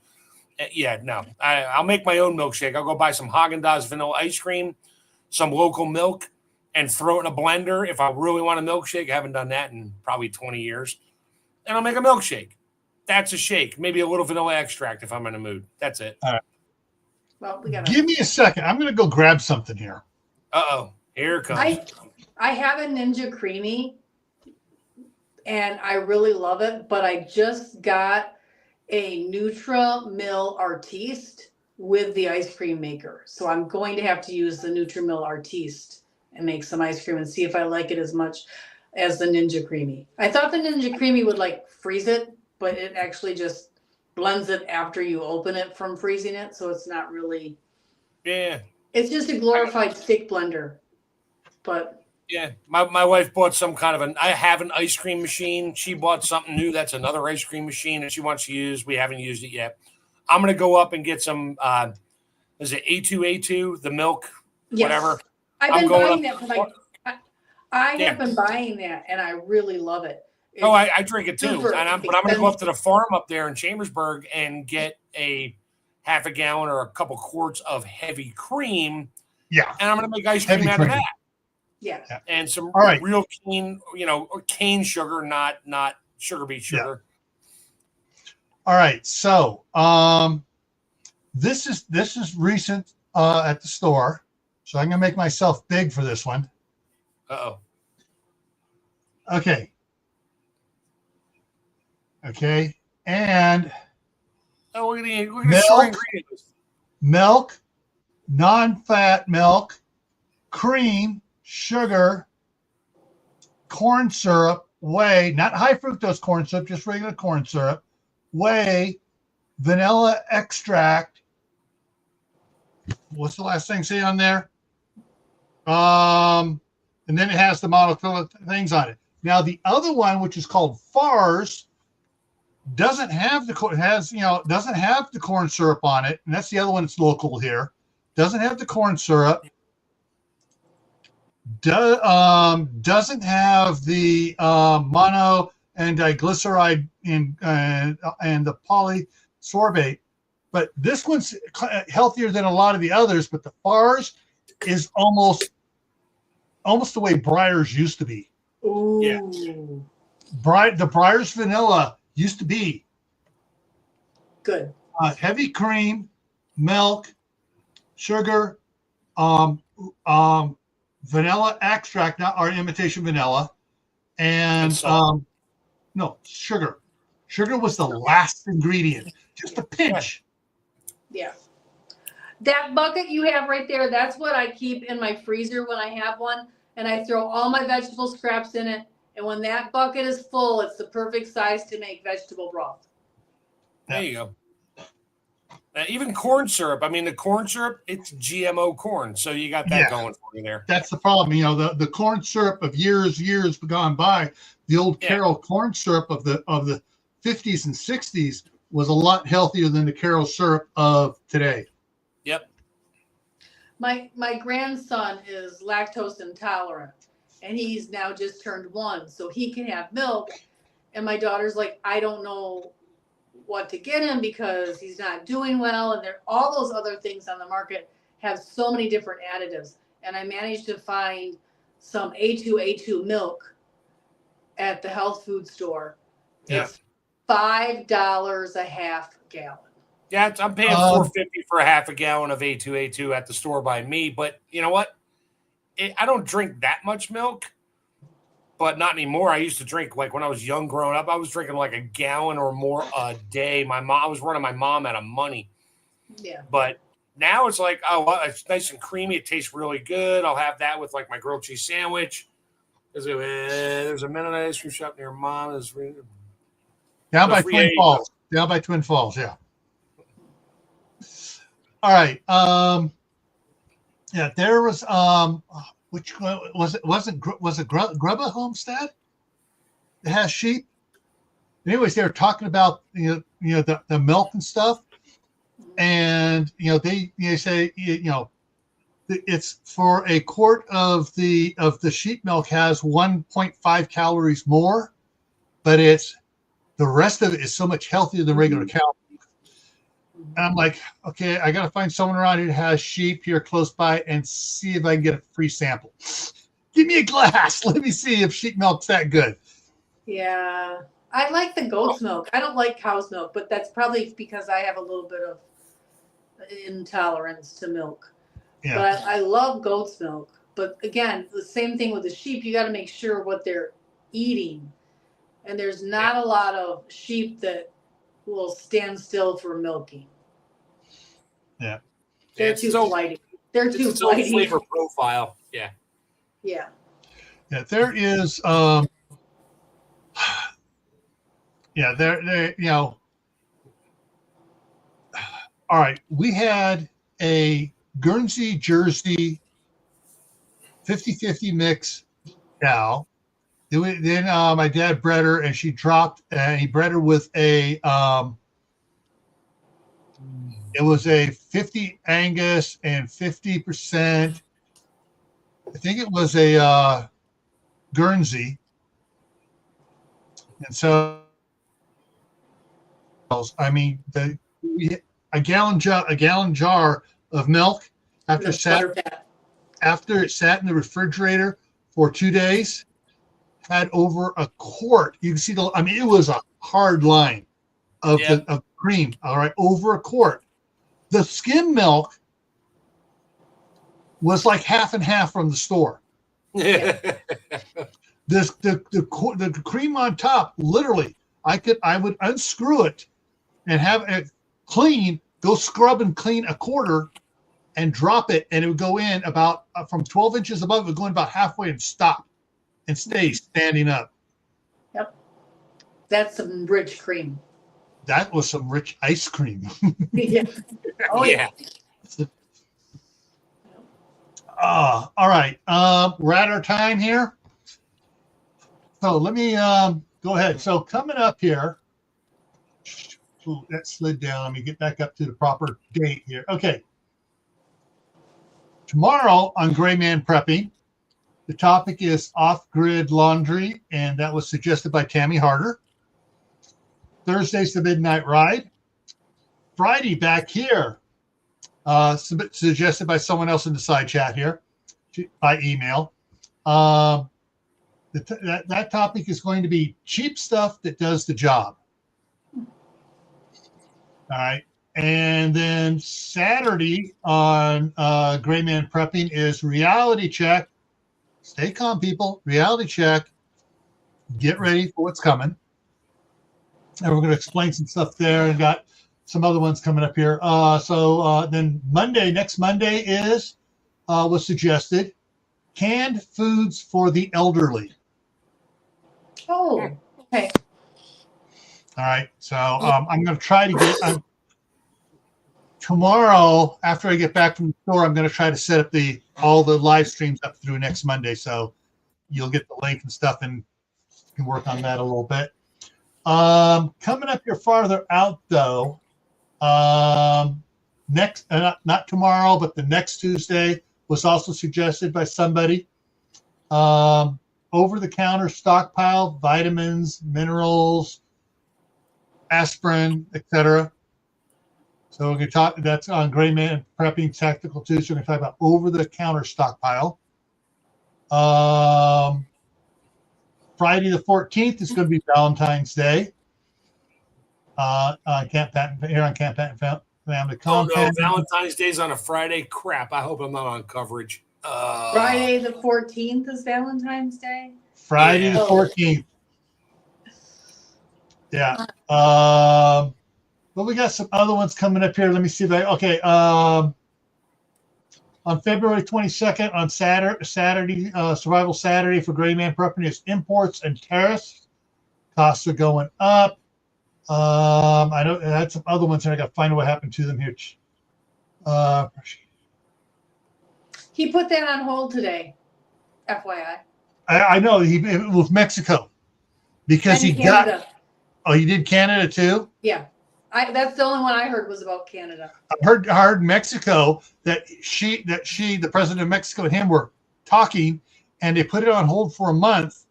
Yeah, no. I'll make my own milkshake. I'll go buy some Haagen-Dazs vanilla ice cream, some local milk, and throw it in a blender. If I really want a milkshake, I haven't done that in probably 20 years. And I'll make a milkshake. That's a shake. Maybe a little vanilla extract if I'm in a mood. That's it. All right. Well, give me a second. I'm going to go grab something here. Uh-oh. Here it comes. I have a Ninja Creamy, and I really love it, but I just got a Nutri-Mill Artiste with the ice cream maker. So I'm going to have to use the Nutri-Mill Artiste and make some ice cream and see if I like it as much as the Ninja Creamy. I thought the Ninja Creamy would freeze it, but it actually just blends it after you open it from freezing it. So it's not really. Yeah. It's just a glorified stick blender. But. Yeah, my wife bought some kind of I have an ice cream machine. She bought something new. That's another ice cream machine that she wants to use. We haven't used it yet. I'm going to go up and get some, is it A2A2, the milk, whatever? I've been buying that. I have been buying that, and I really love it. I drink it too. But I'm going to go up to the farm up there in Chambersburg and get a half a gallon or a couple quarts of heavy cream. Yeah. And I'm going to make ice cream out of that. Yeah. And some right. real cane, cane sugar, not sugar beet sugar. Yeah. All right. So this is recent at the store. So I'm gonna make myself big for this one. Uh-oh. Okay. And look at the short ingredients. Milk, non-fat milk, cream, sugar, corn syrup, whey, not high fructose corn syrup, just regular corn syrup, whey, vanilla extract. What's the last thing say on there? And then it has the monophilic things on it. Now the other one, which is called Fars, doesn't have the corn syrup on it, and that's the other one that's local here. Doesn't have the corn syrup. Doesn't have the mono and diglyceride and the polysorbate, but this one's healthier than a lot of the others. But the Fars is almost almost the way Breyers used to be. Ooh. Yeah. The Breyers vanilla used to be Good. heavy cream, milk, sugar, vanilla extract, not our imitation vanilla, and no sugar. Sugar was the last ingredient, just a pinch. Yeah. That bucket you have right there, that's what I keep in my freezer when I have one. And I throw all my vegetable scraps in it. And when that bucket is full, it's the perfect size to make vegetable broth. There you go. Even corn syrup. I mean, the corn syrup, it's GMO corn. So you got that going for you there. That's the problem. You know, the corn syrup of years gone by, the old Carol corn syrup of the 50s and 60s was a lot healthier than the Carol syrup of today. Yep. My grandson is lactose intolerant, and he's now just turned 1, so he can have milk. And my daughter's like, I don't know what to get him because he's not doing well, and all those other things on the market have so many different additives. And I managed to find some A2 milk at the health food store. Yeah. It's $5 a half gallon. Yeah, I'm paying $4.50 for a half a gallon of A2 at the store by me. But you know what? I don't drink that much milk, but not anymore. I used to drink, like when I was young growing up, I was drinking like a gallon or more a day. I was running my mom out of money. Yeah. But now it's like, oh, well, it's nice and creamy. It tastes really good. I'll have that with like my grilled cheese sandwich. There's a Mennonite ice cream shop near mom. Down by Twin Falls. Down by Twin Falls, yeah. All right. Yeah, there was which was it? Was it Grubba Homestead? It has sheep. Anyways, they were talking about the milk and stuff, and they say it's for a quart of the sheep milk has 1.5 calories more, but the rest of it is so much healthier than regular cow milk. And I'm like, okay, I got to find someone around here who has sheep here close by and see if I can get a free sample. Give me a glass. Let me see if sheep milk's that good. Yeah. I like the goat's milk. I don't like cow's milk, but that's probably because I have a little bit of intolerance to milk. Yeah. But I love goat's milk. But again, the same thing with the sheep. You got to make sure what they're eating. And there's not a lot of sheep that will stand still for milking. Yeah. They're too flighty. They're too flighty. Flavor profile. Yeah. Yeah. Yeah. There is there all right. We had a Guernsey Jersey 50-50 mix cow. Then my dad bred her, and she dropped. And he bred her with it was a 50 Angus and 50%. I think it was a Guernsey, and so I mean a gallon jar of milk after it sat in the refrigerator for 2 days. Had over a quart. You can see it was a hard line of cream. All right, over a quart. The skim milk was like half and half from the store. The cream on top, literally, I would unscrew it and have it clean. Go scrub and clean a quarter, and drop it, and it would go in about from 12 inches above. It would go in about halfway and stop. And stay standing up. Yep. That's some rich cream. That was some rich ice cream. Yeah. Oh, yeah. All right. We're at our time here. So let me go ahead. So coming up here. Ooh, that slid down. Let me get back up to the proper date here. Okay. Tomorrow on Gray Man Prepping, the topic is off-grid laundry, and that was suggested by Tammy Harder. Thursday's the Midnight Ride. Friday, back here, suggested by someone else in the side chat here by email. That topic is going to be cheap stuff that does the job. All right. And then Saturday on Gray Man Prepping is reality check. Stay calm, people. Reality check. Get ready for what's coming. And we're going to explain some stuff there and got some other ones coming up here. Then next Monday was suggested canned foods for the elderly. Oh, okay. All right. So I'm going to try to get tomorrow after I get back from the store. I'm going to try to set up all the live streams up through next Monday. So you'll get the link and stuff, and you can work on that a little bit. Coming up here farther out though, not tomorrow, but the next Tuesday was also suggested by somebody. Over-the-counter stockpile, vitamins, minerals, aspirin, etc. So we're going to talk. That's on Gray Man Prepping Tactical Tuesday. We're going to talk about over-the-counter stockpile. Friday the 14th is going to be Valentine's Day. On Camppatton Family Compound. Oh no, Valentine's Day's on a Friday. Crap! I hope I'm not on coverage. Friday the 14th is Valentine's Day. Friday the 14th. Yeah. But we got some other ones coming up here. Let me see if on February 22nd on Saturday, Survival Saturday for Gray Man Prepping is imports and tariffs. Costs are going up. I know I had some other ones here. I got to find out what happened to them here. He put that on hold today, FYI. I know with Mexico because And Canada. He did Canada too. Yeah, that's the only one I heard was about Canada. I heard Mexico that the president of Mexico and him were talking, and they put it on hold for a month.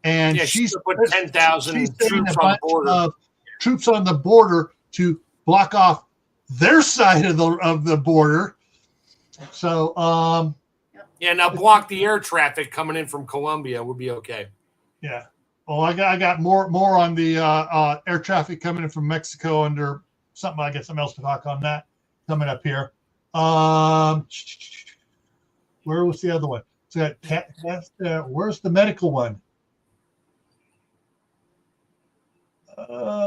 And she's put 10,000 troops on the border. Troops on the border to block off their side of the border. So now block the air traffic coming in from Colombia would be okay. Yeah. Well, I got more on the air traffic coming in from Mexico under something. I got something else to talk on that coming up here. Where was the other one? So where's the medical one?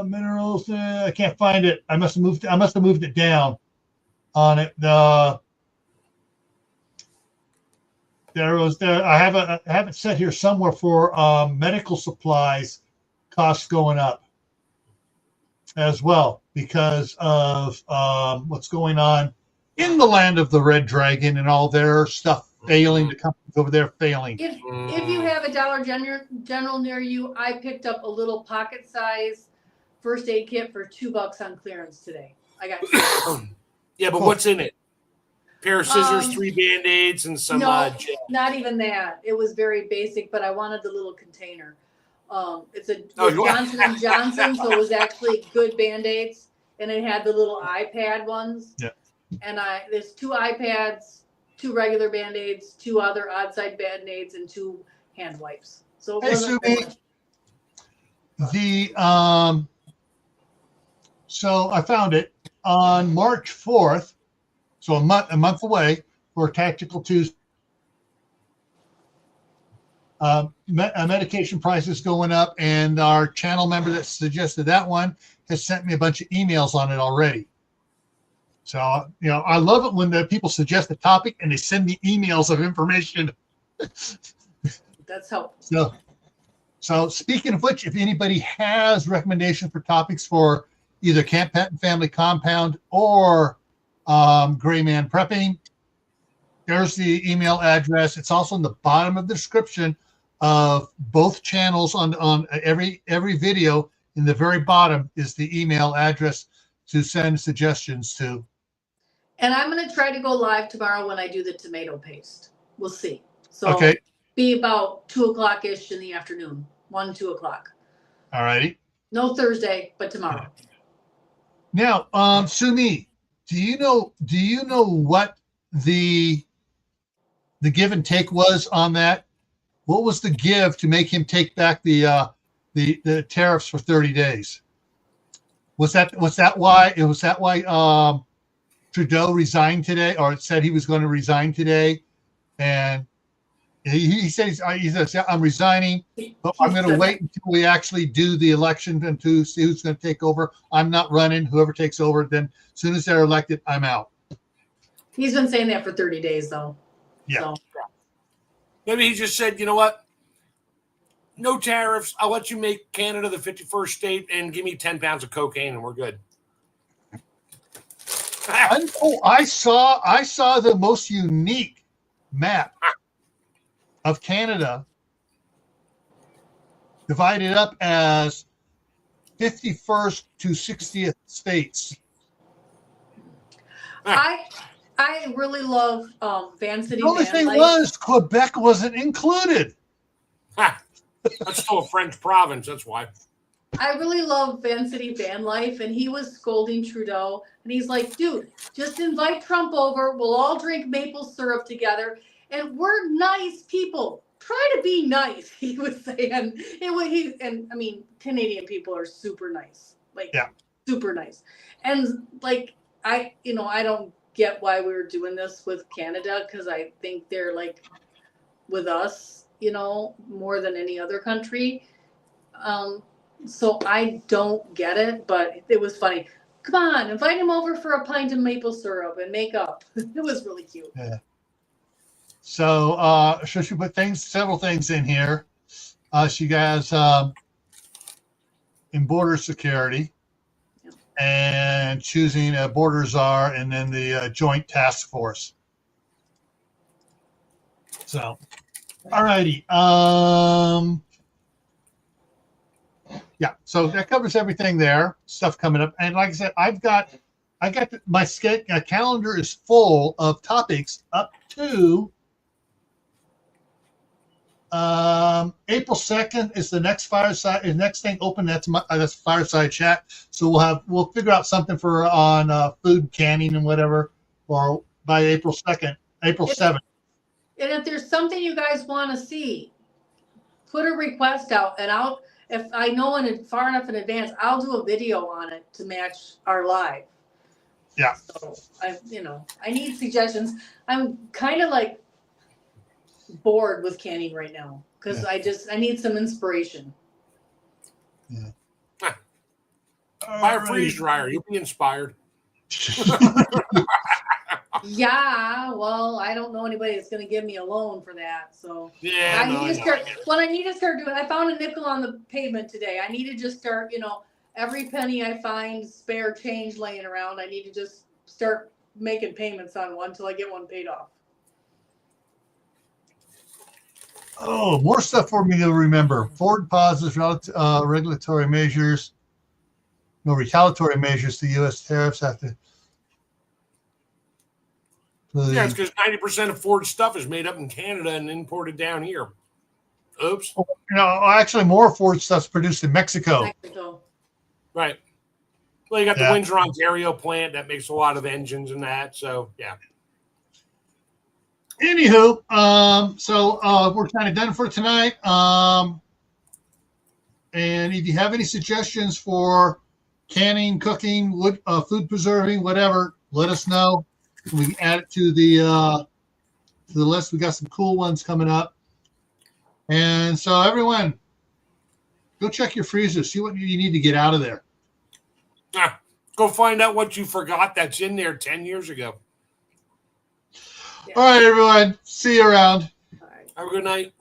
Minerals. I can't find it. I must have moved it down on it. I have it set here somewhere for medical supplies costs going up as well because of what's going on in the land of the Red Dragon and all their stuff failing. The companies over there failing. If you have a Dollar General near you, I picked up a little pocket size first aid kit for $2 on clearance today. I got yeah, but what's in it? Pair of scissors, 3 Band-Aids, and some no, gel. Not even that. It was very basic, but I wanted the little container. It's Johnson & Johnson, so it was actually good Band-Aids, and it had the little iPad ones. Yeah. And there's 2 iPads, 2 regular Band-Aids, 2 other odd-side Band-Aids, and 2 hand wipes. So it wasn't so I found it on March 4th. So a month away for Tactical Tuesday. Medication prices going up, and our channel member that suggested that one has sent me a bunch of emails on it already. So I love it when the people suggest a topic and they send me emails of information. That's helpful. So speaking of which, if anybody has recommendations for topics for either Camppatton Family Compound or Gray Man Prepping, there's the email address. It's also in the bottom of the description of both channels on every video. In the very bottom is the email address to send suggestions to. And I'm going to try to go live tomorrow when I do the tomato paste. We'll see. So okay. Be about 2:00-ish in the afternoon, 2 o'clock. All righty. No Thursday, but tomorrow. Now, Sumi, do you know what the give and take was on that? what was the give to make him take back the tariffs for 30 days? Was that why Trudeau resigned today, or said he was going to resign today? And he says, I'm resigning, but I'm going to wait until we actually do the election and to see who's going to take over. I'm not running. Whoever takes over, then as soon as they're elected, I'm out. He's been saying that for 30 days, though. Yeah. So. Maybe he just said, you know what? No tariffs. I'll let you make Canada the 51st state and give me 10 pounds of cocaine and we're good. I saw the most unique map of Canada divided up as 51st to 60th states. I really love Van City. The only thing was Quebec wasn't included. That's still a French province. That's why. I really love Van City van life, and he was scolding Trudeau, and he's like, "Dude, just invite Trump over. We'll all drink maple syrup together, and we're nice people. Try to be nice." He was saying, and I mean, Canadian people are super nice, super nice, and like I don't get why we were doing this with Canada, because I think they're like with us, more than any other country. So I don't get it, but it was funny. Come on, invite him over for a pint of maple syrup and make up. It was really cute. Yeah. So should she put several things in here? She has in border security and choosing a border czar, and then the joint task force. So, all righty. Yeah, so that covers everything there. Stuff coming up, and like I said, my calendar is full of topics up to April 2nd is the next Fireside. The next thing open, that's Fireside chat. So we'll figure out something on food canning and whatever, or by April 2nd, April 7th. And if there's something you guys want to see, put a request out, and if I know far enough in advance, I'll do a video on it to match our live. Yeah. So I need suggestions. I'm kind of like bored with canning right now because I need some inspiration. Yeah. Buy a freeze dryer. You'll be inspired. Yeah, well, I don't know anybody that's going to give me a loan for that. So yeah, I need to start doing. I found a nickel on the pavement today. I need to just start. Every penny I find spare change laying around, I need to just start making payments on one until I get one paid off. Oh, more stuff for me to remember. Forward pauses, regulatory measures, retaliatory measures to U.S. tariffs after. Yeah, it's because 90% of Ford stuff is made up in Canada and imported down here. Oops. Actually, more Ford stuff's produced in Mexico. Right. Well, you got the Windsor, Ontario plant that makes a lot of engines and that. So, yeah. Anywho, we're kind of done for tonight. And if you have any suggestions for canning, cooking, food preserving, whatever, let us know. We can add it to the list. We got some cool ones coming up. And so everyone, go check your freezer. See what you need to get out of there. Go find out what you forgot that's in there 10 years ago. Yeah. All right, everyone. See you around. All right. Have a good night.